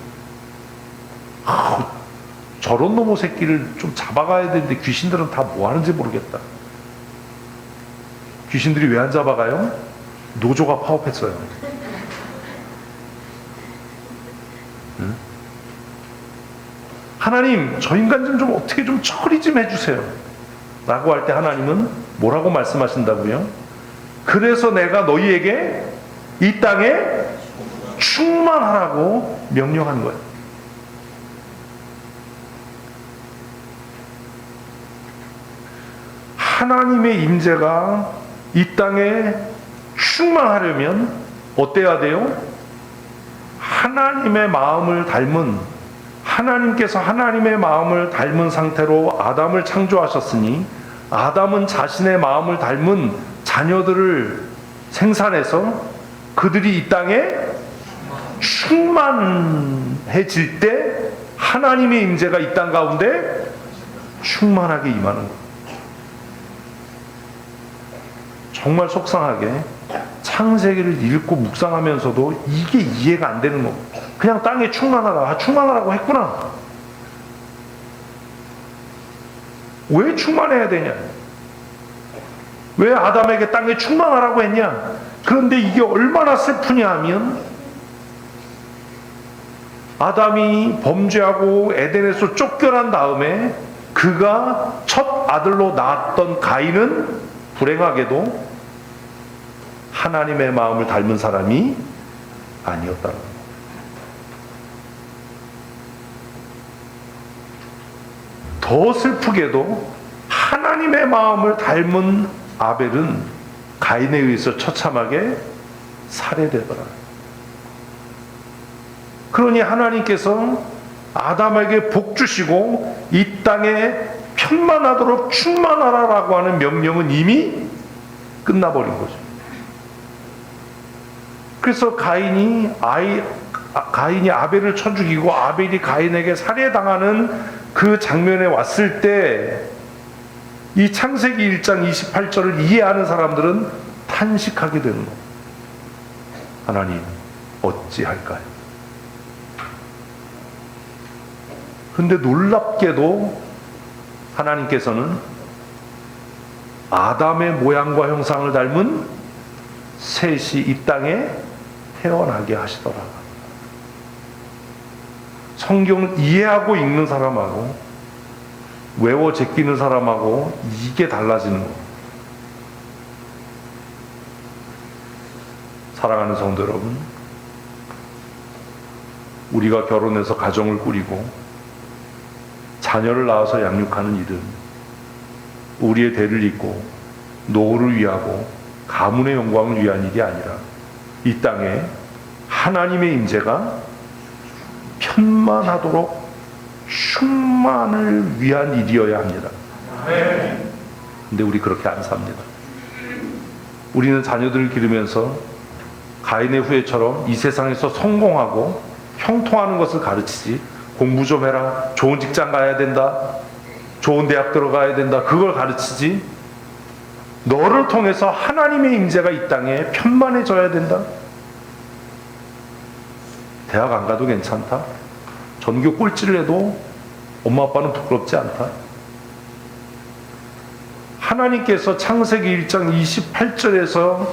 저런 놈의 새끼를 좀 잡아가야 되는데 귀신들은 다 뭐 하는지 모르겠다. 귀신들이 왜 안 잡아가요? 노조가 파업했어요. 응? 하나님, 저 인간 좀 어떻게 좀 처리 좀 해주세요 라고 할 때 하나님은 뭐라고 말씀하신다고요? 그래서 내가 너희에게 이 땅에 충만하라고 명령한 거예요. 하나님의 임재가 이 땅에 충만하려면 어때야 돼요? 하나님의 마음을 닮은, 하나님께서 하나님의 마음을 닮은 상태로 아담을 창조하셨으니 아담은 자신의 마음을 닮은 자녀들을 생산해서 그들이 이 땅에 충만해질 때 하나님의 임재가 이 땅 가운데 충만하게 임하는 거예요. 정말 속상하게 창세기를 읽고 묵상하면서도 이게 이해가 안 되는 겁니다. 그냥 땅에 충만하라, 충만하라고 했구나. 왜 충만해야 되냐? 왜 아담에게 땅에 충만하라고 했냐? 그런데 이게 얼마나 슬프냐 하면 아담이 범죄하고 에덴에서 쫓겨난 다음에 그가 첫 아들로 낳았던 가인은 불행하게도 하나님의 마음을 닮은 사람이 아니었다는 거예요. 더 슬프게도 하나님의 마음을 닮은 아벨은 가인에 의해서 처참하게 살해되더라. 그러니 하나님께서 아담에게 복 주시고 이 땅에 편만하도록 충만하라라고 하는 명령은 이미 끝나버린 거죠. 그래서 가인이 아벨을 쳐 죽이고 아벨이 가인에게 살해당하는 그 장면에 왔을 때 이 창세기 1장 28절을 이해하는 사람들은 탄식하게 되는 거예요. 하나님 어찌할까요? 근데 놀랍게도 하나님께서는 아담의 모양과 형상을 닮은 셋이 이 땅에 태어나게 하시더라. 성경을 이해하고 읽는 사람하고 외워 제끼는 사람하고 이게 달라지는 거예요. 사랑하는 성도 여러분, 우리가 결혼해서 가정을 꾸리고 자녀를 낳아서 양육하는 일은 우리의 대를 잇고 노후를 위하고 가문의 영광을 위한 일이 아니라 이 땅에 하나님의 임재가 편만하도록 충만을 위한 일이어야 합니다. 근데 우리 그렇게 안 삽니다. 우리는 자녀들을 기르면서 가인의 후예처럼 이 세상에서 성공하고 형통하는 것을 가르치지, 공부 좀 해라, 좋은 직장 가야 된다, 좋은 대학 들어가야 된다, 그걸 가르치지, 너를 통해서 하나님의 임재가 이 땅에 편만해져야 된다, 대학 안 가도 괜찮다, 전교 꼴찌를 해도 엄마 아빠는 부끄럽지 않다. 하나님께서 창세기 1장 28절에서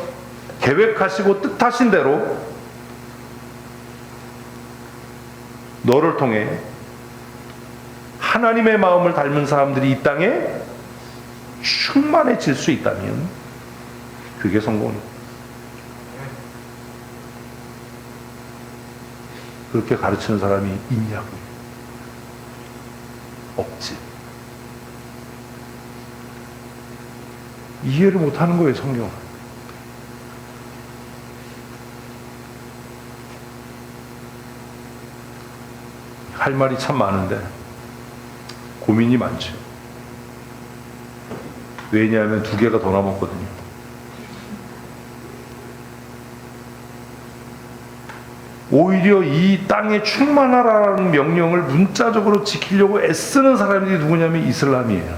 계획하시고 뜻하신 대로 너를 통해 하나님의 마음을 닮은 사람들이 이 땅에 충만해질 수 있다면 그게 성공입니다. 그렇게 가르치는 사람이 있냐고. 없지. 이해를 못하는 거예요, 성경은. 할 말이 참 많은데 고민이 많죠. 왜냐하면 2개가 더 남았거든요. 오히려 이 땅에 충만하라는 명령을 문자적으로 지키려고 애쓰는 사람들이 누구냐면 이슬람이에요.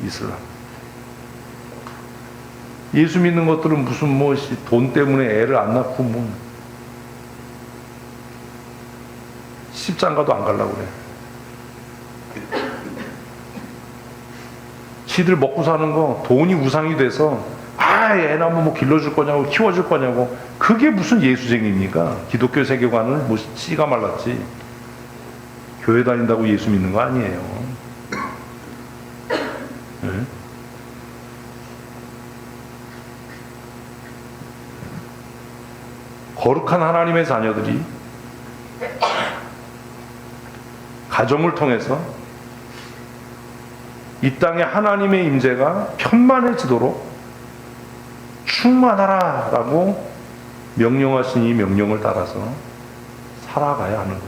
이슬람. 예수 믿는 것들은 무슨 돈 때문에 애를 안 낳고 십장가도 안 가려고 그래. 지들 먹고 사는 거 돈이 우상이 돼서 애 낳으면 길러줄 거냐고 키워줄 거냐고. 그게 무슨 예수쟁이입니까? 기독교 세계관은 씨가 말랐지. 교회 다닌다고 예수 믿는 거 아니에요. 네? 거룩한 하나님의 자녀들이 가정을 통해서 이 땅에 하나님의 임재가 편만해지도록 충만하라 라고 명령하신 이 명령을 따라서 살아가야 하는 것.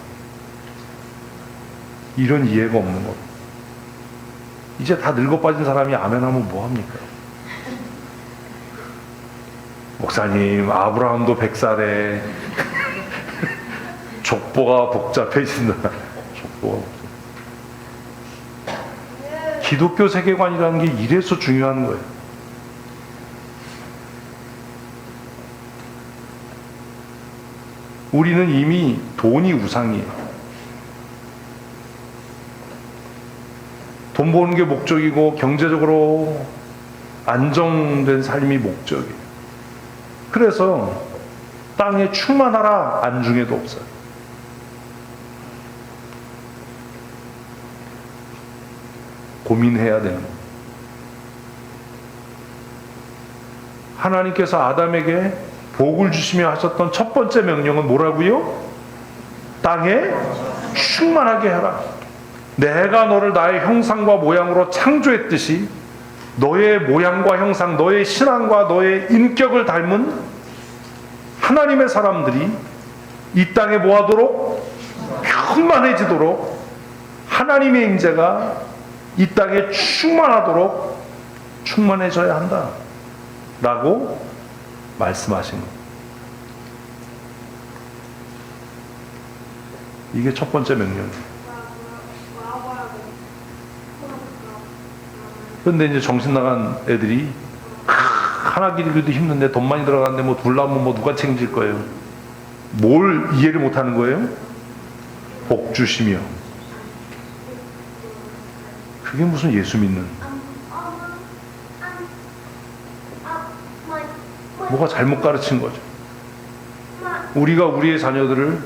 이런 이해가 없는 것. 이제 다 늙어 빠진 사람이 아멘하면 뭐합니까? 목사님, 아브라함도 100살에 족보가 복잡해진다. 족보가 기독교 세계관이라는 게 이래서 중요한 거예요. 우리는 이미 돈이 우상이에요. 돈 버는 게 목적이고 경제적으로 안정된 삶이 목적이에요. 그래서 땅에 충만하라 안중에도 없어요. 고민해야 되는 거예요. 하나님께서 아담에게 복을 주시며 하셨던 첫 번째 명령은 뭐라고요? 땅에 충만하게 해라. 내가 너를 나의 형상과 모양으로 창조했듯이 너의 모양과 형상, 너의 신앙과 너의 인격을 닮은 하나님의 사람들이 이 땅에 뭐하도록? 충만해지도록 하나님의 임재가 이 땅에 충만하도록 충만해져야 한다 라고 말씀하신 거예요. 이게 첫 번째 명령이에요. 그런데 이제 정신 나간 애들이 하나 기르기도 힘든데 돈 많이 들어가는데 뭐 둘라면 뭐 누가 책임질 거예요? 뭘 이해를 못하는 거예요? 복 주시며. 그게 무슨 예수 믿는? 뭐가 잘못 가르친 거죠. 우리가 우리의 자녀들을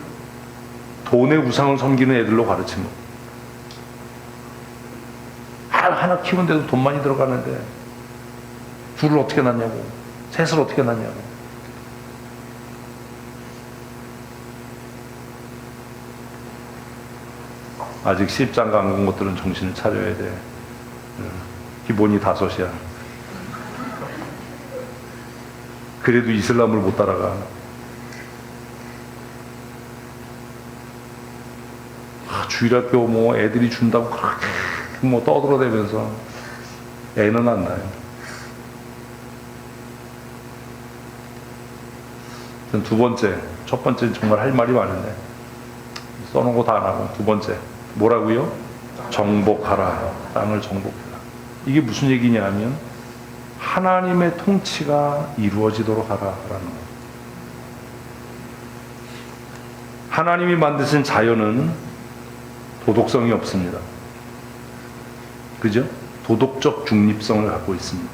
돈의 우상을 섬기는 애들로 가르친 거. 하나 키우는데도 돈 많이 들어가는데 둘을 어떻게 낳냐고, 셋을 어떻게 낳냐고. 아직 시집장가 안 간 것들은 정신을 차려야 돼. 기본이 5이야. 그래도 이슬람을 못 따라가. 주일학교 뭐 애들이 준다고 그렇게 뭐 떠들어대면서 애는 안 나요. 두 번째, 첫 번째는 정말 할 말이 많은데 써놓은 거 다 안 하고, 두 번째 뭐라고요? 정복하라. 땅을 정복해라. 이게 무슨 얘기냐 하면 하나님의 통치가 이루어지도록 하라라는 거예요. 하나님이 만드신 자연은 도덕성이 없습니다. 그죠? 도덕적 중립성을 갖고 있습니다.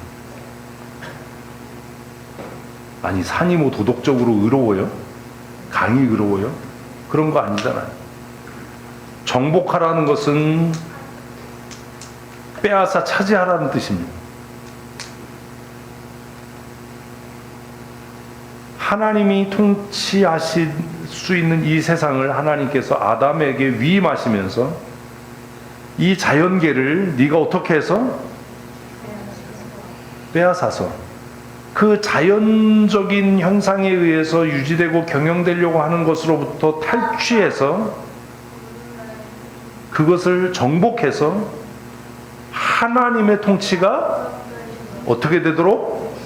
아니, 산이 뭐 도덕적으로 의로워요? 강이 의로워요? 그런 거 아니잖아요. 정복하라는 것은 빼앗아 차지하라는 뜻입니다. 하나님이 통치하실 수 있는 이 세상을 하나님께서 아담에게 위임하시면서 이 자연계를 네가 어떻게 해서 빼앗아서 그 자연적인 현상에 의해서 유지되고 경영되려고 하는 것으로부터 탈취해서 그것을 정복해서 하나님의 통치가 어떻게 되도록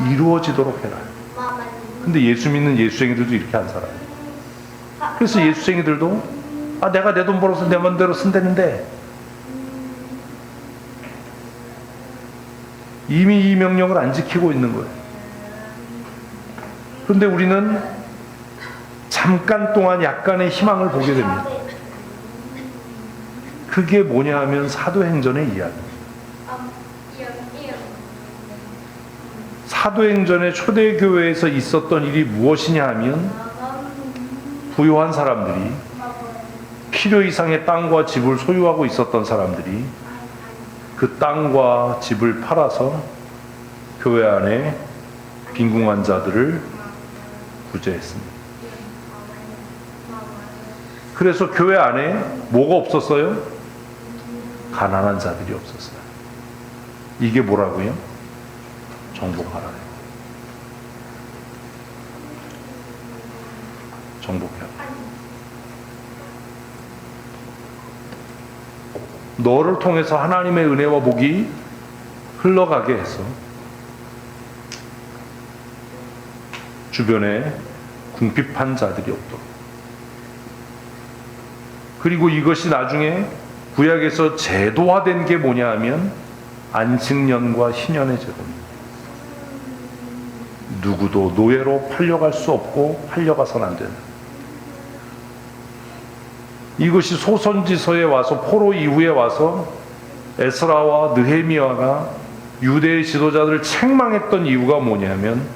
이루어지도록 해라. 근데 예수 믿는 예수쟁이들도 이렇게 안 살아요. 그래서 예수쟁이들도 내가 내 돈 벌어서 내 맘대로 쓴다는데 이미 이 명령을 안 지키고 있는 거예요. 그런데 우리는 잠깐 동안 약간의 희망을 보게 됩니다. 그게 뭐냐 하면 사도행전의 이야기입니다. 사도행전의 초대교회에서 있었던 일이 무엇이냐 하면 부유한 사람들이, 필요 이상의 땅과 집을 소유하고 있었던 사람들이 그 땅과 집을 팔아서 교회 안에 빈궁한 자들을 구제했습니다. 그래서 교회 안에 뭐가 없었어요? 가난한 자들이 없었어요. 이게 뭐라고요? 정복하라. 정복해라. 너를 통해서 하나님의 은혜와 복이 흘러가게 해서 주변에 궁핍한 자들이 없도록. 그리고 이것이 나중에 구약에서 제도화된 게 뭐냐 하면 안식년과 희년의 제도입니다. 누구도 노예로 팔려갈 수 없고 팔려가선 안 된다. 이것이 소선지서에 와서, 포로 이후에 와서 에스라와 느헤미야가 유대의 지도자들을 책망했던 이유가 뭐냐면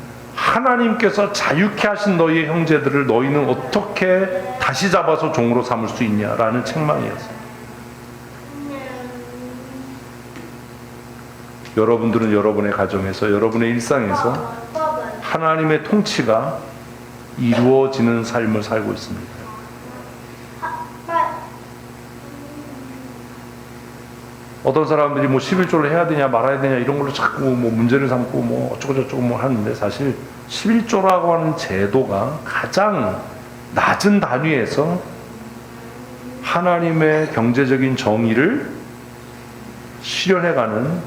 하나님께서 자유케 하신 너희의 형제들을 너희는 어떻게 다시 잡아서 종으로 삼을 수 있냐라는 책망이었어요. 여러분들은 여러분의 가정에서, 여러분의 일상에서 하나님의 통치가 이루어지는 삶을 살고 있습니다. 어떤 사람들이 뭐 11조를 해야 되냐 말아야 되냐 이런 걸로 자꾸 뭐 문제를 삼고 뭐 어쩌고저쩌고 뭐 하는데, 사실 11조라고 하는 제도가 가장 낮은 단위에서 하나님의 경제적인 정의를 실현해가는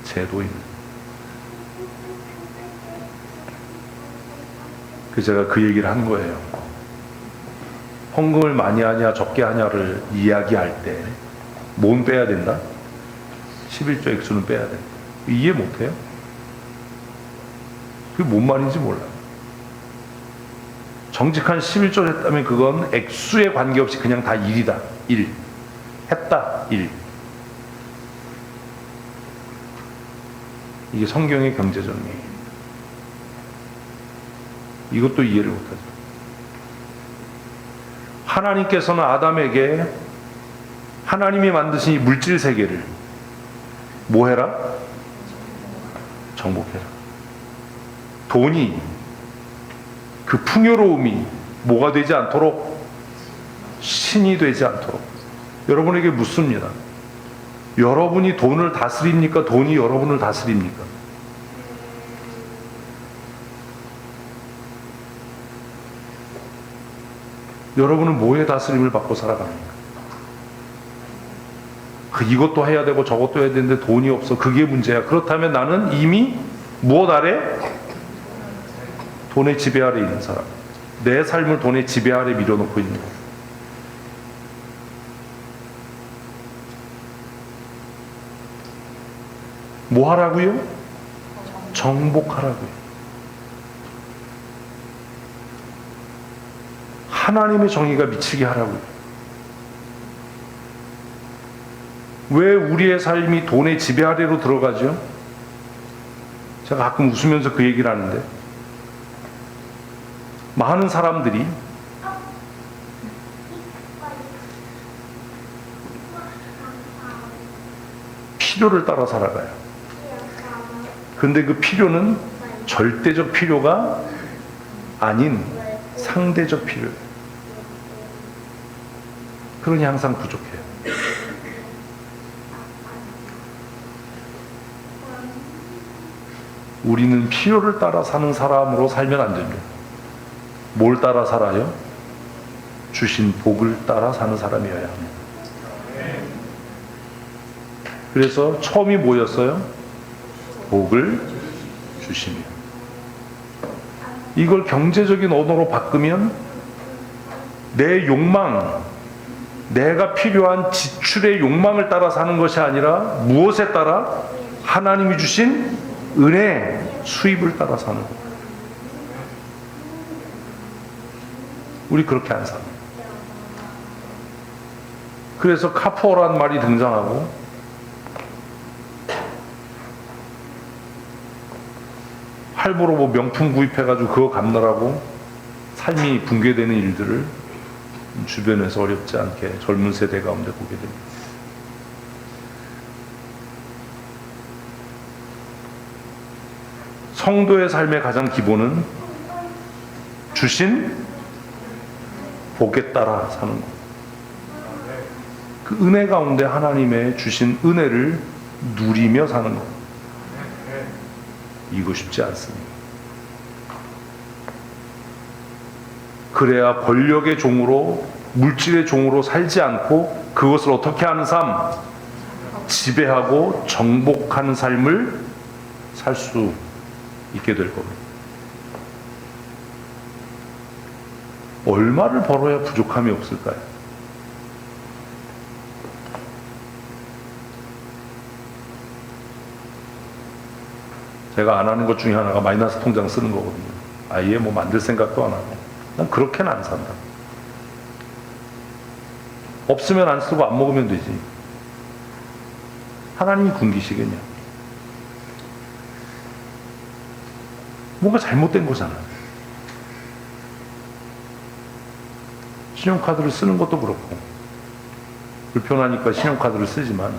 제도입니다. 제가 그 얘기를 한 거예요. 헌금을 많이 하냐 적게 하냐를 이야기할 때 뭔 빼야 된다? 11조 액수는 빼야 된다. 이해 못해요? 그게 뭔 말인지 몰라요. 정직한 11조를 했다면 그건 액수에 관계없이 그냥 다 1이다. 1. 했다. 1. 이게 성경의 경제정리예요. 이것도 이해를 못하죠. 하나님께서는 아담에게 하나님이 만드신 이 물질 세계를 뭐 해라? 정복해라. 돈이, 그 풍요로움이 뭐가 되지 않도록, 신이 되지 않도록 여러분에게 묻습니다. 여러분이 돈을 다스립니까? 돈이 여러분을 다스립니까? 여러분은 뭐에 다스림을 받고 살아갑니까? 이것도 해야 되고 저것도 해야 되는데 돈이 없어. 그게 문제야. 그렇다면 나는 이미 무엇 아래? 돈의 지배 아래 있는 사람. 내 삶을 돈의 지배 아래 밀어놓고 있는 거예요. 뭐 하라고요? 정복하라고요. 하나님의 정의가 미치게 하라고요. 왜 우리의 삶이 돈의 지배 아래로 들어가죠? 제가 가끔 웃으면서 그 얘기를 하는데, 많은 사람들이 필요를 따라 살아가요. 근데 그 필요는 절대적 필요가 아닌 상대적 필요예요. 그러니 항상 부족해요. 우리는 필요를 따라 사는 사람으로 살면 안 됩니다. 뭘 따라 살아요? 주신 복을 따라 사는 사람이어야 합니다. 그래서 처음이 뭐였어요? 복을 주시며. 이걸 경제적인 언어로 바꾸면 내 욕망, 내가 필요한 지출의 욕망을 따라 사는 것이 아니라 무엇에 따라? 하나님이 주신 은혜, 수입을 따라 사는 것. 우리 그렇게 안 삽니다. 그래서 카푸어라는 말이 등장하고, 할부로 뭐 명품 구입해가지고 그거 갚느라고 삶이 붕괴되는 일들을 주변에서 어렵지 않게 젊은 세대 가운데 보게 됩니다. 성도의 삶의 가장 기본은 주신 복에 따라 사는 것. 그 은혜 가운데 하나님의 주신 은혜를 누리며 사는 것. 이거 쉽지 않습니다. 그래야 권력의 종으로, 물질의 종으로 살지 않고 그것을 어떻게 하는 삶? 지배하고 정복하는 삶을 살 수 있게 될 겁니다. 얼마를 벌어야 부족함이 없을까요? 제가 안 하는 것 중에 하나가 마이너스 통장 쓰는 거거든요. 아예 뭐 만들 생각도 안 하고. 난 그렇게는 안 산다. 없으면 안 쓰고 안 먹으면 되지. 하나님이 굶기시겠냐? 뭔가 잘못된 거잖아요. 신용카드를 쓰는 것도 그렇고 불편하니까 신용카드를 쓰지만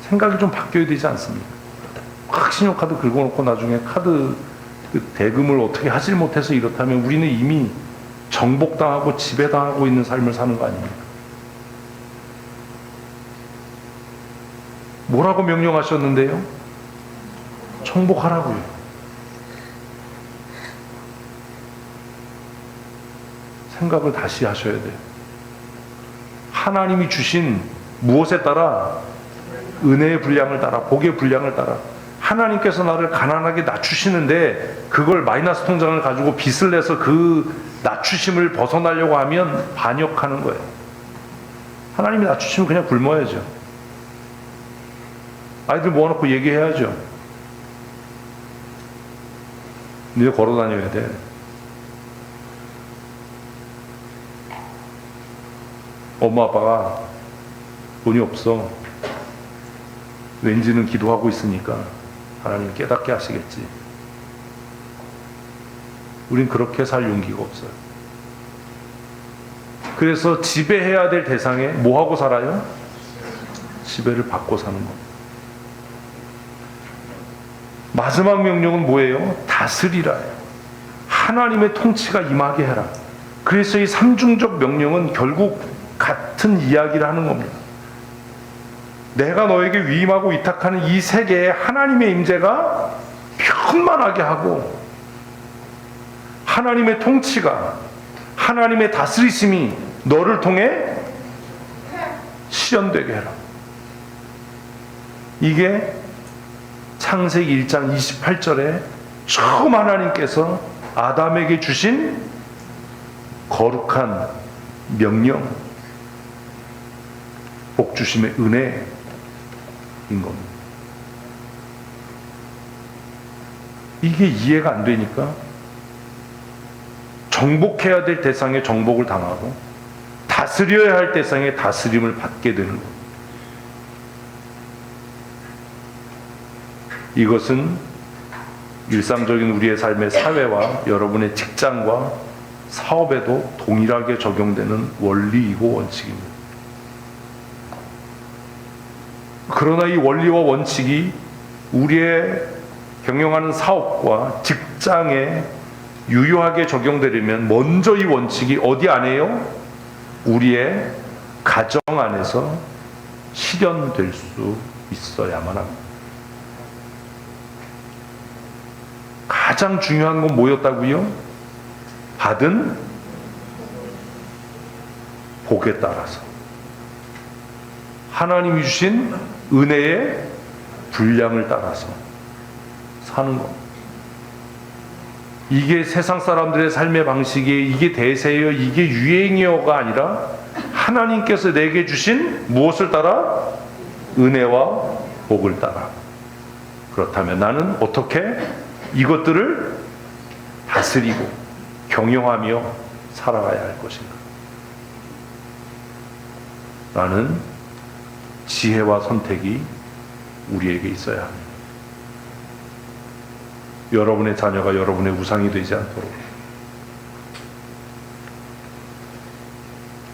생각이 좀 바뀌어야 되지 않습니까? 막 신용카드 긁어놓고 나중에 카드 그 대금을 어떻게 하질 못해서 이렇다면 우리는 이미 정복당하고 지배당하고 있는 삶을 사는 거 아닙니까? 뭐라고 명령하셨는데요? 정복하라고요. 생각을 다시 하셔야 돼요. 하나님이 주신 무엇에 따라? 은혜의 분량을 따라, 복의 분량을 따라. 하나님께서 나를 가난하게 낮추시는데 그걸 마이너스 통장을 가지고 빚을 내서 그 낮추심을 벗어나려고 하면 반역하는 거예요. 하나님이 낮추시면 그냥 굶어야죠. 아이들 모아놓고 얘기해야죠. 니네 걸어 다녀야 돼. 엄마 아빠가 돈이 없어. 왠지는 기도하고 있으니까 하나님 깨닫게 하시겠지. 우린 그렇게 살 용기가 없어요. 그래서 지배해야 될 대상에 뭐하고 살아요? 지배를 받고 사는 겁니다. 마지막 명령은 뭐예요? 다스리라예요. 하나님의 통치가 임하게 해라. 그래서 이 삼중적 명령은 결국 같은 이야기를 하는 겁니다. 내가 너에게 위임하고 위탁하는 이 세계에 하나님의 임재가 편만하게 하고 하나님의 통치가, 하나님의 다스리심이 너를 통해 실현되게 해라. 이게 창세기 1장 28절에 처음 하나님께서 아담에게 주신 거룩한 명령, 복주심의 은혜인 겁니다. 이게 이해가 안 되니까 정복해야 될 대상에 정복을 당하고 다스려야 할 대상에 다스림을 받게 되는 겁니다. 이것은 일상적인 우리의 삶의 사회와 여러분의 직장과 사업에도 동일하게 적용되는 원리이고 원칙입니다. 그러나 이 원리와 원칙이 우리의 경영하는 사업과 직장에 유효하게 적용되려면 먼저 이 원칙이 어디 안에요? 우리의 가정 안에서 실현될 수 있어야만 합니다. 가장 중요한 건 뭐였다고요? 받은 복에 따라서 하나님이 주신 은혜의 분량을 따라서 사는 겁니다. 이게 세상 사람들의 삶의 방식이에요. 이게 대세예요. 이게 유행이요가 아니라 하나님께서 내게 주신 무엇을 따라? 은혜와 복을 따라. 그렇다면 나는 어떻게 이것들을 다스리고 경영하며 살아가야 할 것인가? 라는 지혜와 선택이 우리에게 있어야 합니다. 여러분의 자녀가 여러분의 우상이 되지 않도록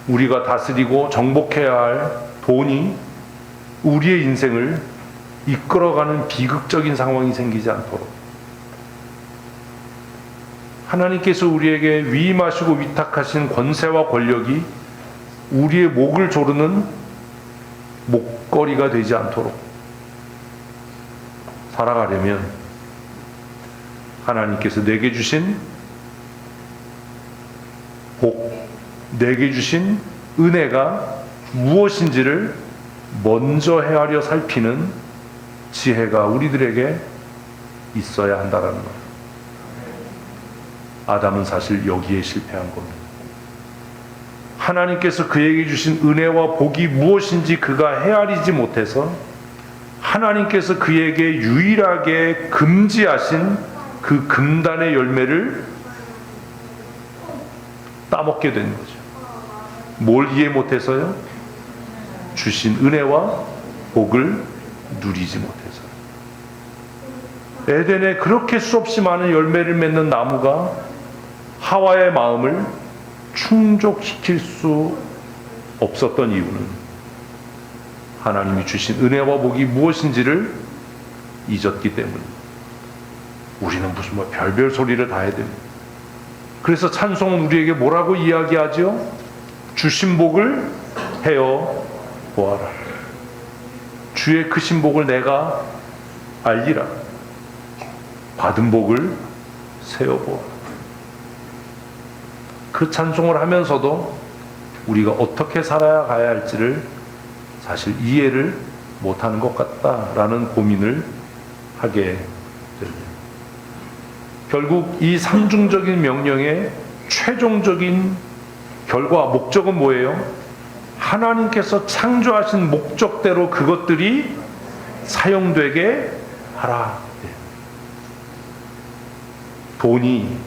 우리가 다스리고 정복해야 할 돈이 우리의 인생을 이끌어가는 비극적인 상황이 생기지 않도록 하나님께서 우리에게 위임하시고 위탁하신 권세와 권력이 우리의 목을 조르는 목걸이가 되지 않도록 살아가려면 하나님께서 내게 주신 복, 내게 주신 은혜가 무엇인지를 먼저 헤아려 살피는 지혜가 우리들에게 있어야 한다는 것. 아담은 사실 여기에 실패한 겁니다. 하나님께서 그에게 주신 은혜와 복이 무엇인지 그가 헤아리지 못해서 하나님께서 그에게 유일하게 금지하신 그 금단의 열매를 따먹게 된 거죠. 뭘 이해 못해서요? 주신 은혜와 복을 누리지 못해서. 에덴에 그렇게 수없이 많은 열매를 맺는 나무가 하와의 마음을 충족시킬 수 없었던 이유는 하나님이 주신 은혜와 복이 무엇인지를 잊었기 때문입니다. 우리는 무슨 별별 소리를 다 해야 됩니다. 그래서 찬송은 우리에게 뭐라고 이야기하죠? 주신 복을 헤어 보아라. 주의 크신 복을 내가 알리라. 받은 복을 세어보아. 그 찬송을 하면서도 우리가 어떻게 살아야 가야 할지를 사실 이해를 못하는 것 같다라는 고민을 하게 됩니다. 결국 이 삼중적인 명령의 최종적인 결과, 목적은 뭐예요? 하나님께서 창조하신 목적대로 그것들이 사용되게 하라. 돈이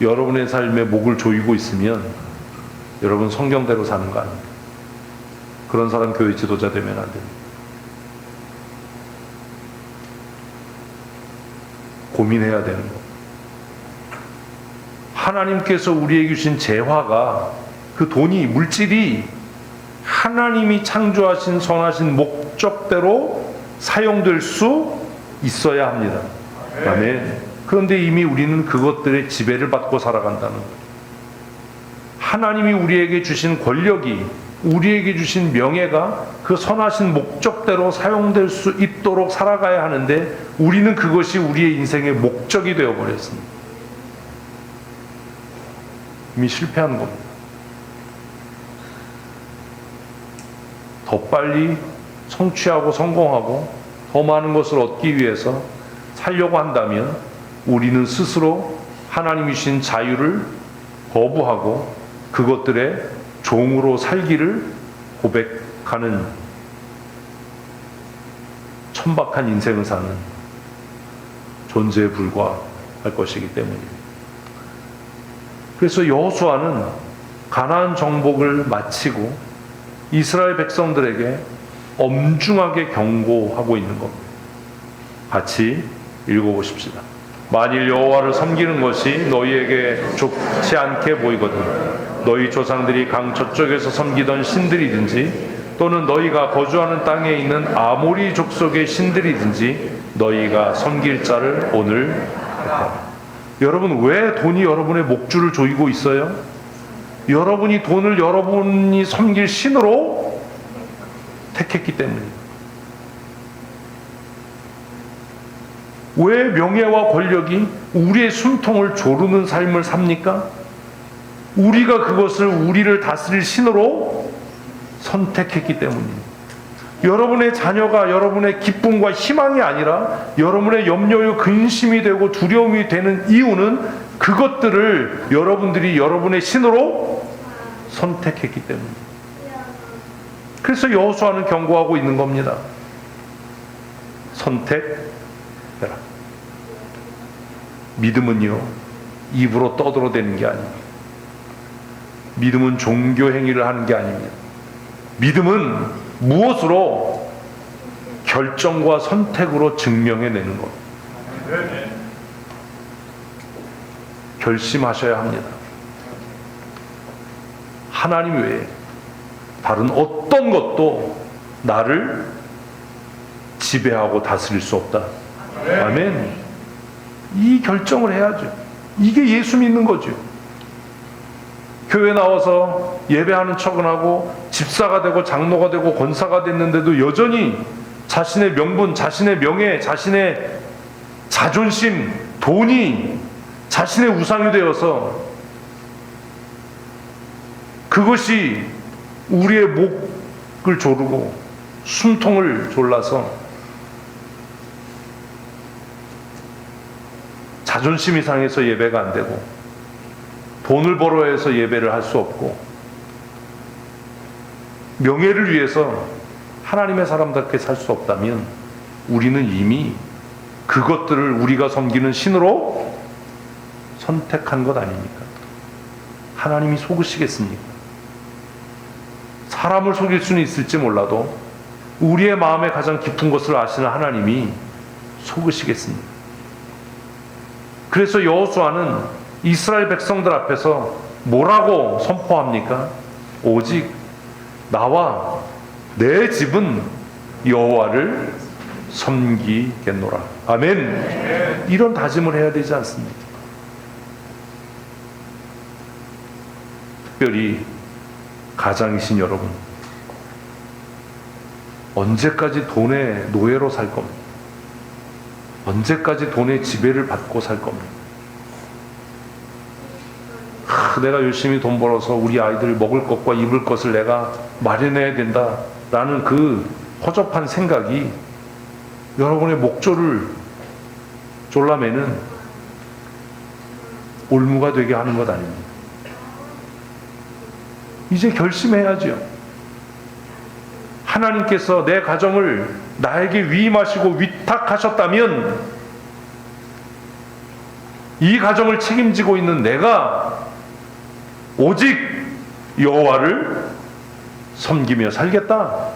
여러분의 삶에 목을 조이고 있으면 여러분 성경대로 사는 거 아닙니다. 그런 사람 교회 지도자 되면 안 됩니다. 고민해야 되는 거. 하나님께서 우리에게 주신 재화가, 그 돈이, 물질이 하나님이 창조하신 선하신 목적대로 사용될 수 있어야 합니다. 아멘. 그런데 이미 우리는 그것들의 지배를 받고 살아간다는 거예요. 하나님이 우리에게 주신 권력이, 우리에게 주신 명예가 그 선하신 목적대로 사용될 수 있도록 살아가야 하는데 우리는 그것이 우리의 인생의 목적이 되어버렸습니다. 이미 실패한 겁니다. 더 빨리 성취하고 성공하고 더 많은 것을 얻기 위해서 살려고 한다면 우리는 스스로 하나님이 주신 자유를 거부하고 그것들의 종으로 살기를 고백하는 천박한 인생을 사는 존재에 불과할 것이기 때문입니다. 그래서 여호수아는 가나안 정복을 마치고 이스라엘 백성들에게 엄중하게 경고하고 있는 겁니다. 같이 읽어보십시다. 만일 여호와를 섬기는 것이 너희에게 좋지 않게 보이거든 너희 조상들이 강 저쪽에서 섬기던 신들이든지 또는 너희가 거주하는 땅에 있는 아모리 족속의 신들이든지 너희가 섬길 자를 오늘 택하라. 여러분, 왜 돈이 여러분의 목줄을 조이고 있어요? 여러분이 돈을 여러분이 섬길 신으로 택했기 때문입니다. 왜 명예와 권력이 우리의 숨통을 조르는 삶을 삽니까? 우리가 그것을 우리를 다스릴 신으로 선택했기 때문입니다. 여러분의 자녀가 여러분의 기쁨과 희망이 아니라 여러분의 염려요 근심이 되고 두려움이 되는 이유는 그것들을 여러분들이 여러분의 신으로 선택했기 때문입니다. 그래서 여호수아는 경고하고 있는 겁니다. 선택해라. 믿음은요, 입으로 떠들어대는 게 아닙니다. 믿음은 종교 행위를 하는 게 아닙니다. 믿음은 무엇으로? 결정과 선택으로 증명해내는 것. 결심하셔야 합니다. 하나님 외에 다른 어떤 것도 나를 지배하고 다스릴 수 없다. 아멘. 이 결정을 해야죠. 이게 예수 믿는 거죠. 교회 나와서 예배하는 척은 하고 집사가 되고 장로가 되고 권사가 됐는데도 여전히 자신의 명분, 자신의 명예, 자신의 자존심, 돈이 자신의 우상이 되어서 그것이 우리의 목을 조르고 숨통을 졸라서 자존심이 상해서 예배가 안 되고 돈을 벌어야 해서 예배를 할 수 없고 명예를 위해서 하나님의 사람답게 살 수 없다면 우리는 이미 그것들을 우리가 섬기는 신으로 선택한 것 아닙니까? 하나님이 속으시겠습니까? 사람을 속일 수는 있을지 몰라도 우리의 마음에 가장 깊은 것을 아시는 하나님이 속으시겠습니까? 그래서 여호수아는 이스라엘 백성들 앞에서 뭐라고 선포합니까? 오직 나와 내 집은 여호와를 섬기겠노라. 아멘. 이런 다짐을 해야 되지 않습니까? 특별히 가장이신 여러분, 언제까지 돈의 노예로 살 겁니까? 언제까지 돈의 지배를 받고 살 겁니까? 내가 열심히 돈 벌어서 우리 아이들 먹을 것과 입을 것을 내가 마련해야 된다라는 그 허접한 생각이 여러분의 목조를 졸라매는 올무가 되게 하는 것 아닙니까? 이제 결심해야죠. 하나님께서 내 가정을 나에게 위임하시고 위탁하셨다면 이 가정을 책임지고 있는 내가 오직 여호와를 섬기며 살겠다.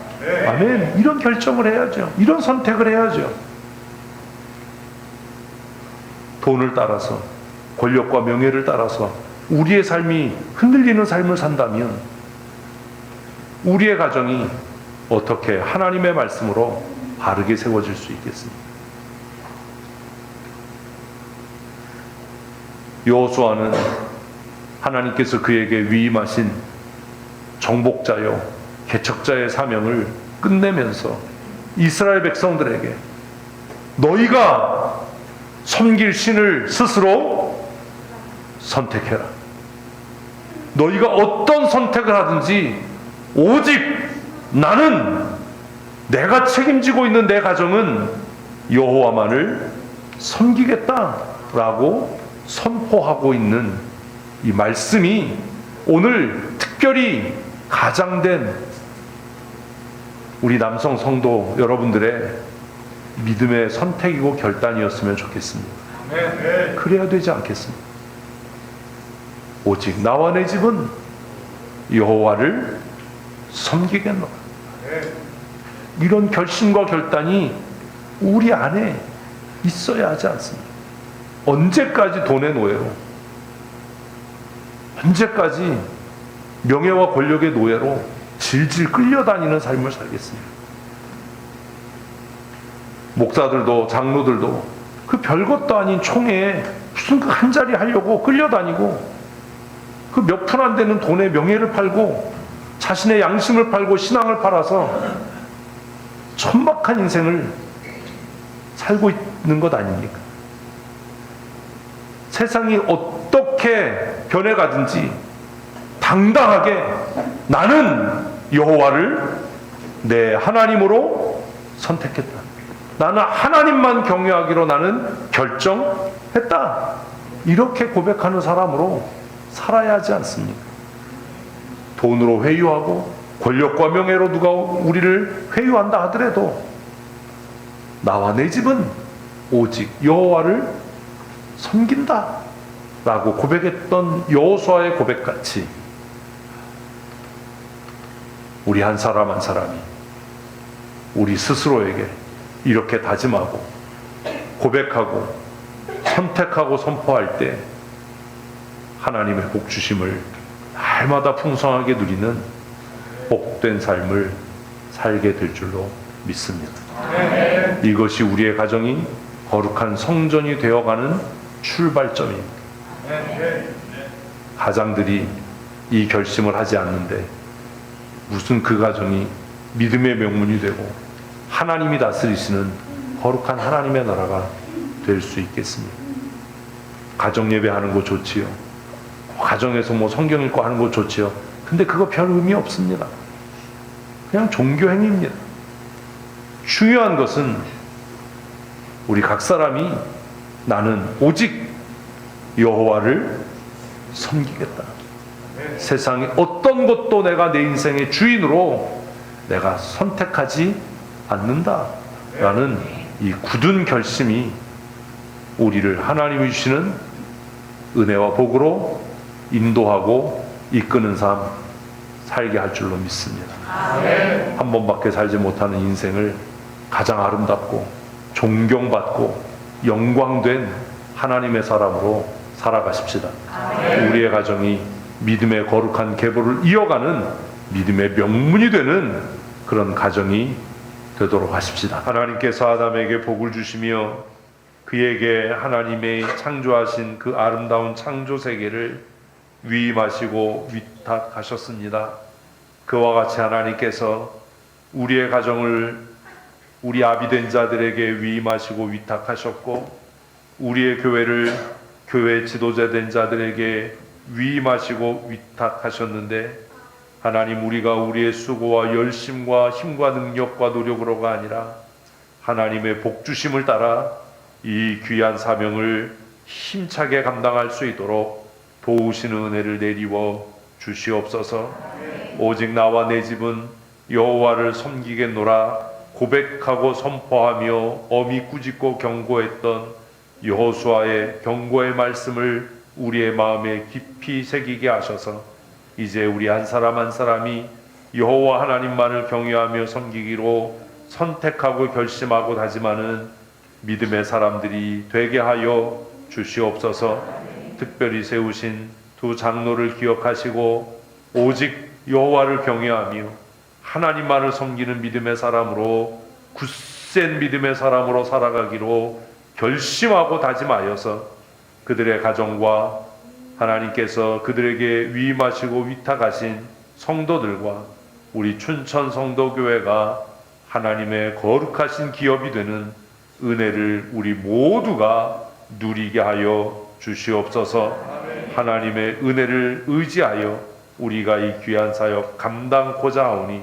아멘. 이런 결정을 해야죠. 이런 선택을 해야죠. 돈을 따라서, 권력과 명예를 따라서 우리의 삶이 흔들리는 삶을 산다면 우리의 가정이 어떻게 하나님의 말씀으로 바르게 세워질 수 있겠습니까? 여호수아는 하나님께서 그에게 위임하신 정복자요 개척자의 사명을 끝내면서 이스라엘 백성들에게 너희가 섬길 신을 스스로 선택해라. 너희가 어떤 선택을 하든지 오직 나는 내가 책임지고 있는 내 가정은 여호와만을 섬기겠다라고 선포하고 있는 이 말씀이 오늘 특별히 가장된 우리 남성 성도 여러분들의 믿음의 선택이고 결단이었으면 좋겠습니다. 그래야 되지 않겠습니까? 오직 나와 내 집은 여호와를 섬기겠노라. 이런 결심과 결단이 우리 안에 있어야 하지 않습니까? 언제까지 돈의 노예로, 언제까지 명예와 권력의 노예로 질질 끌려다니는 삶을 살겠습니까? 목사들도 장로들도 그 별것도 아닌 총회에 무슨 그 한 자리 하려고 끌려다니고 그 몇 푼 안 되는 돈에 명예를 팔고 자신의 양심을 팔고 신앙을 팔아서 천박한 인생을 살고 있는 것 아닙니까? 세상이 어떻게 변해가든지 당당하게 나는 여호와를 내 하나님으로 선택했다. 나는 하나님만 경외하기로 나는 결정했다. 이렇게 고백하는 사람으로 살아야 하지 않습니까? 돈으로 회유하고 권력과 명예로 누가 우리를 회유한다 하더라도 나와 내 집은 오직 여호와를 섬긴다 라고 고백했던 여호수아의 고백같이 우리 한 사람 한 사람이 우리 스스로에게 이렇게 다짐하고 고백하고 선택하고 선포할 때 하나님의 복 주심을 날마다 풍성하게 누리는 복된 삶을 살게 될 줄로 믿습니다. 이것이 우리의 가정이 거룩한 성전이 되어가는 출발점입니다. 가장들이 이 결심을 하지 않는데 무슨 그 가정이 믿음의 명문이 되고 하나님이 다스리시는 거룩한 하나님의 나라가 될 수 있겠습니까? 가정 예배하는 거 좋지요. 가정에서 뭐 성경 읽고 하는 거 좋지요. 근데 그거 별 의미 없습니다. 그냥 종교 행위입니다. 중요한 것은 우리 각 사람이 나는 오직 여호와를 섬기겠다. 세상의 어떤 것도 내가 내 인생의 주인으로 내가 선택하지 않는다라는 이 굳은 결심이 우리를 하나님이 주시는 은혜와 복으로 인도하고 이끄는 삶 살게 할 줄로 믿습니다. 한 번밖에 살지 못하는 인생을 가장 아름답고 존경받고 영광된 하나님의 사람으로 살아가십시다. 우리의 가정이 믿음의 거룩한 계보를 이어가는 믿음의 명문이 되는 그런 가정이 되도록 하십시다. 하나님께서 아담에게 복을 주시며 그에게 하나님의 창조하신 그 아름다운 창조 세계를 위임하시고 위탁하셨습니다. 그와 같이 하나님께서 우리의 가정을 우리 아비된 자들에게 위임하시고 위탁하셨고, 우리의 교회를 교회 지도자 된 자들에게 위임하시고 위탁하셨는데, 하나님, 우리가 우리의 수고와 열심과 힘과 능력과 노력으로가 아니라 하나님의 복주심을 따라 이 귀한 사명을 힘차게 감당할 수 있도록 도우시는 은혜를 내리워 주시옵소서. 오직 나와 내 집은 여호와를 섬기겠노라 고백하고 선포하며 엄히 꾸짖고 경고했던 여호수아의 경고의 말씀을 우리의 마음에 깊이 새기게 하셔서 이제 우리 한 사람 한 사람이 여호와 하나님만을 경외하며 섬기기로 선택하고 결심하고 다짐하는 믿음의 사람들이 되게 하여 주시옵소서. 특별히 세우신 두 장로를 기억하시고 오직 여호와를 경외하며 하나님만을 섬기는 믿음의 사람으로, 굳센 믿음의 사람으로 살아가기로 결심하고 다짐하여서 그들의 가정과 하나님께서 그들에게 위임하시고 위탁하신 성도들과 우리 춘천 성도교회가 하나님의 거룩하신 기업이 되는 은혜를 우리 모두가 누리게 하여 주시옵소서. 하나님의 은혜를 의지하여 우리가 이 귀한 사역 감당코자 하오니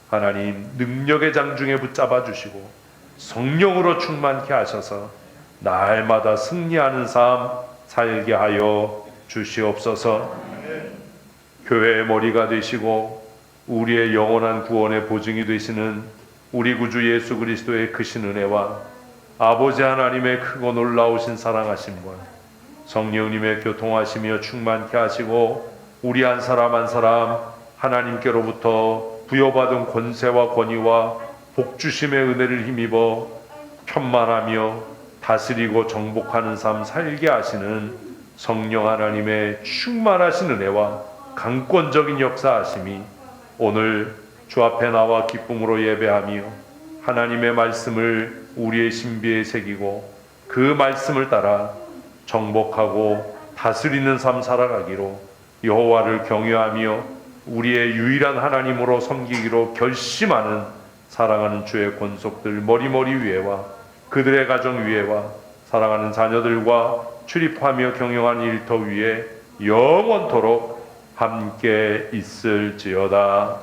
하나님 능력의 장중에 붙잡아 주시고 성령으로 충만케 하셔서 날마다 승리하는 삶 살게 하여 주시옵소서. 교회의 머리가 되시고 우리의 영원한 구원의 보증이 되시는 우리 구주 예수 그리스도의 크신 은혜와 아버지 하나님의 크고 놀라우신 사랑하심과 성령님의 교통하시며 충만케 하시고 우리 한 사람 한 사람 하나님께로부터 부여받은 권세와 권위와 복주심의 은혜를 힘입어 편만하며 다스리고 정복하는 삶 살게 하시는 성령 하나님의 충만하신 은혜와 강권적인 역사하심이 오늘 주 앞에 나와 기쁨으로 예배하며 하나님의 말씀을 우리의 신비에 새기고 그 말씀을 따라 정복하고 다스리는 삶 살아가기로 여호와를 경외하며 우리의 유일한 하나님으로 섬기기로 결심하는 사랑하는 주의 권속들 머리머리 위에와 그들의 가정 위에와 사랑하는 자녀들과 출입하며 경영하는 일터 위에 영원토록 함께 있을지어다.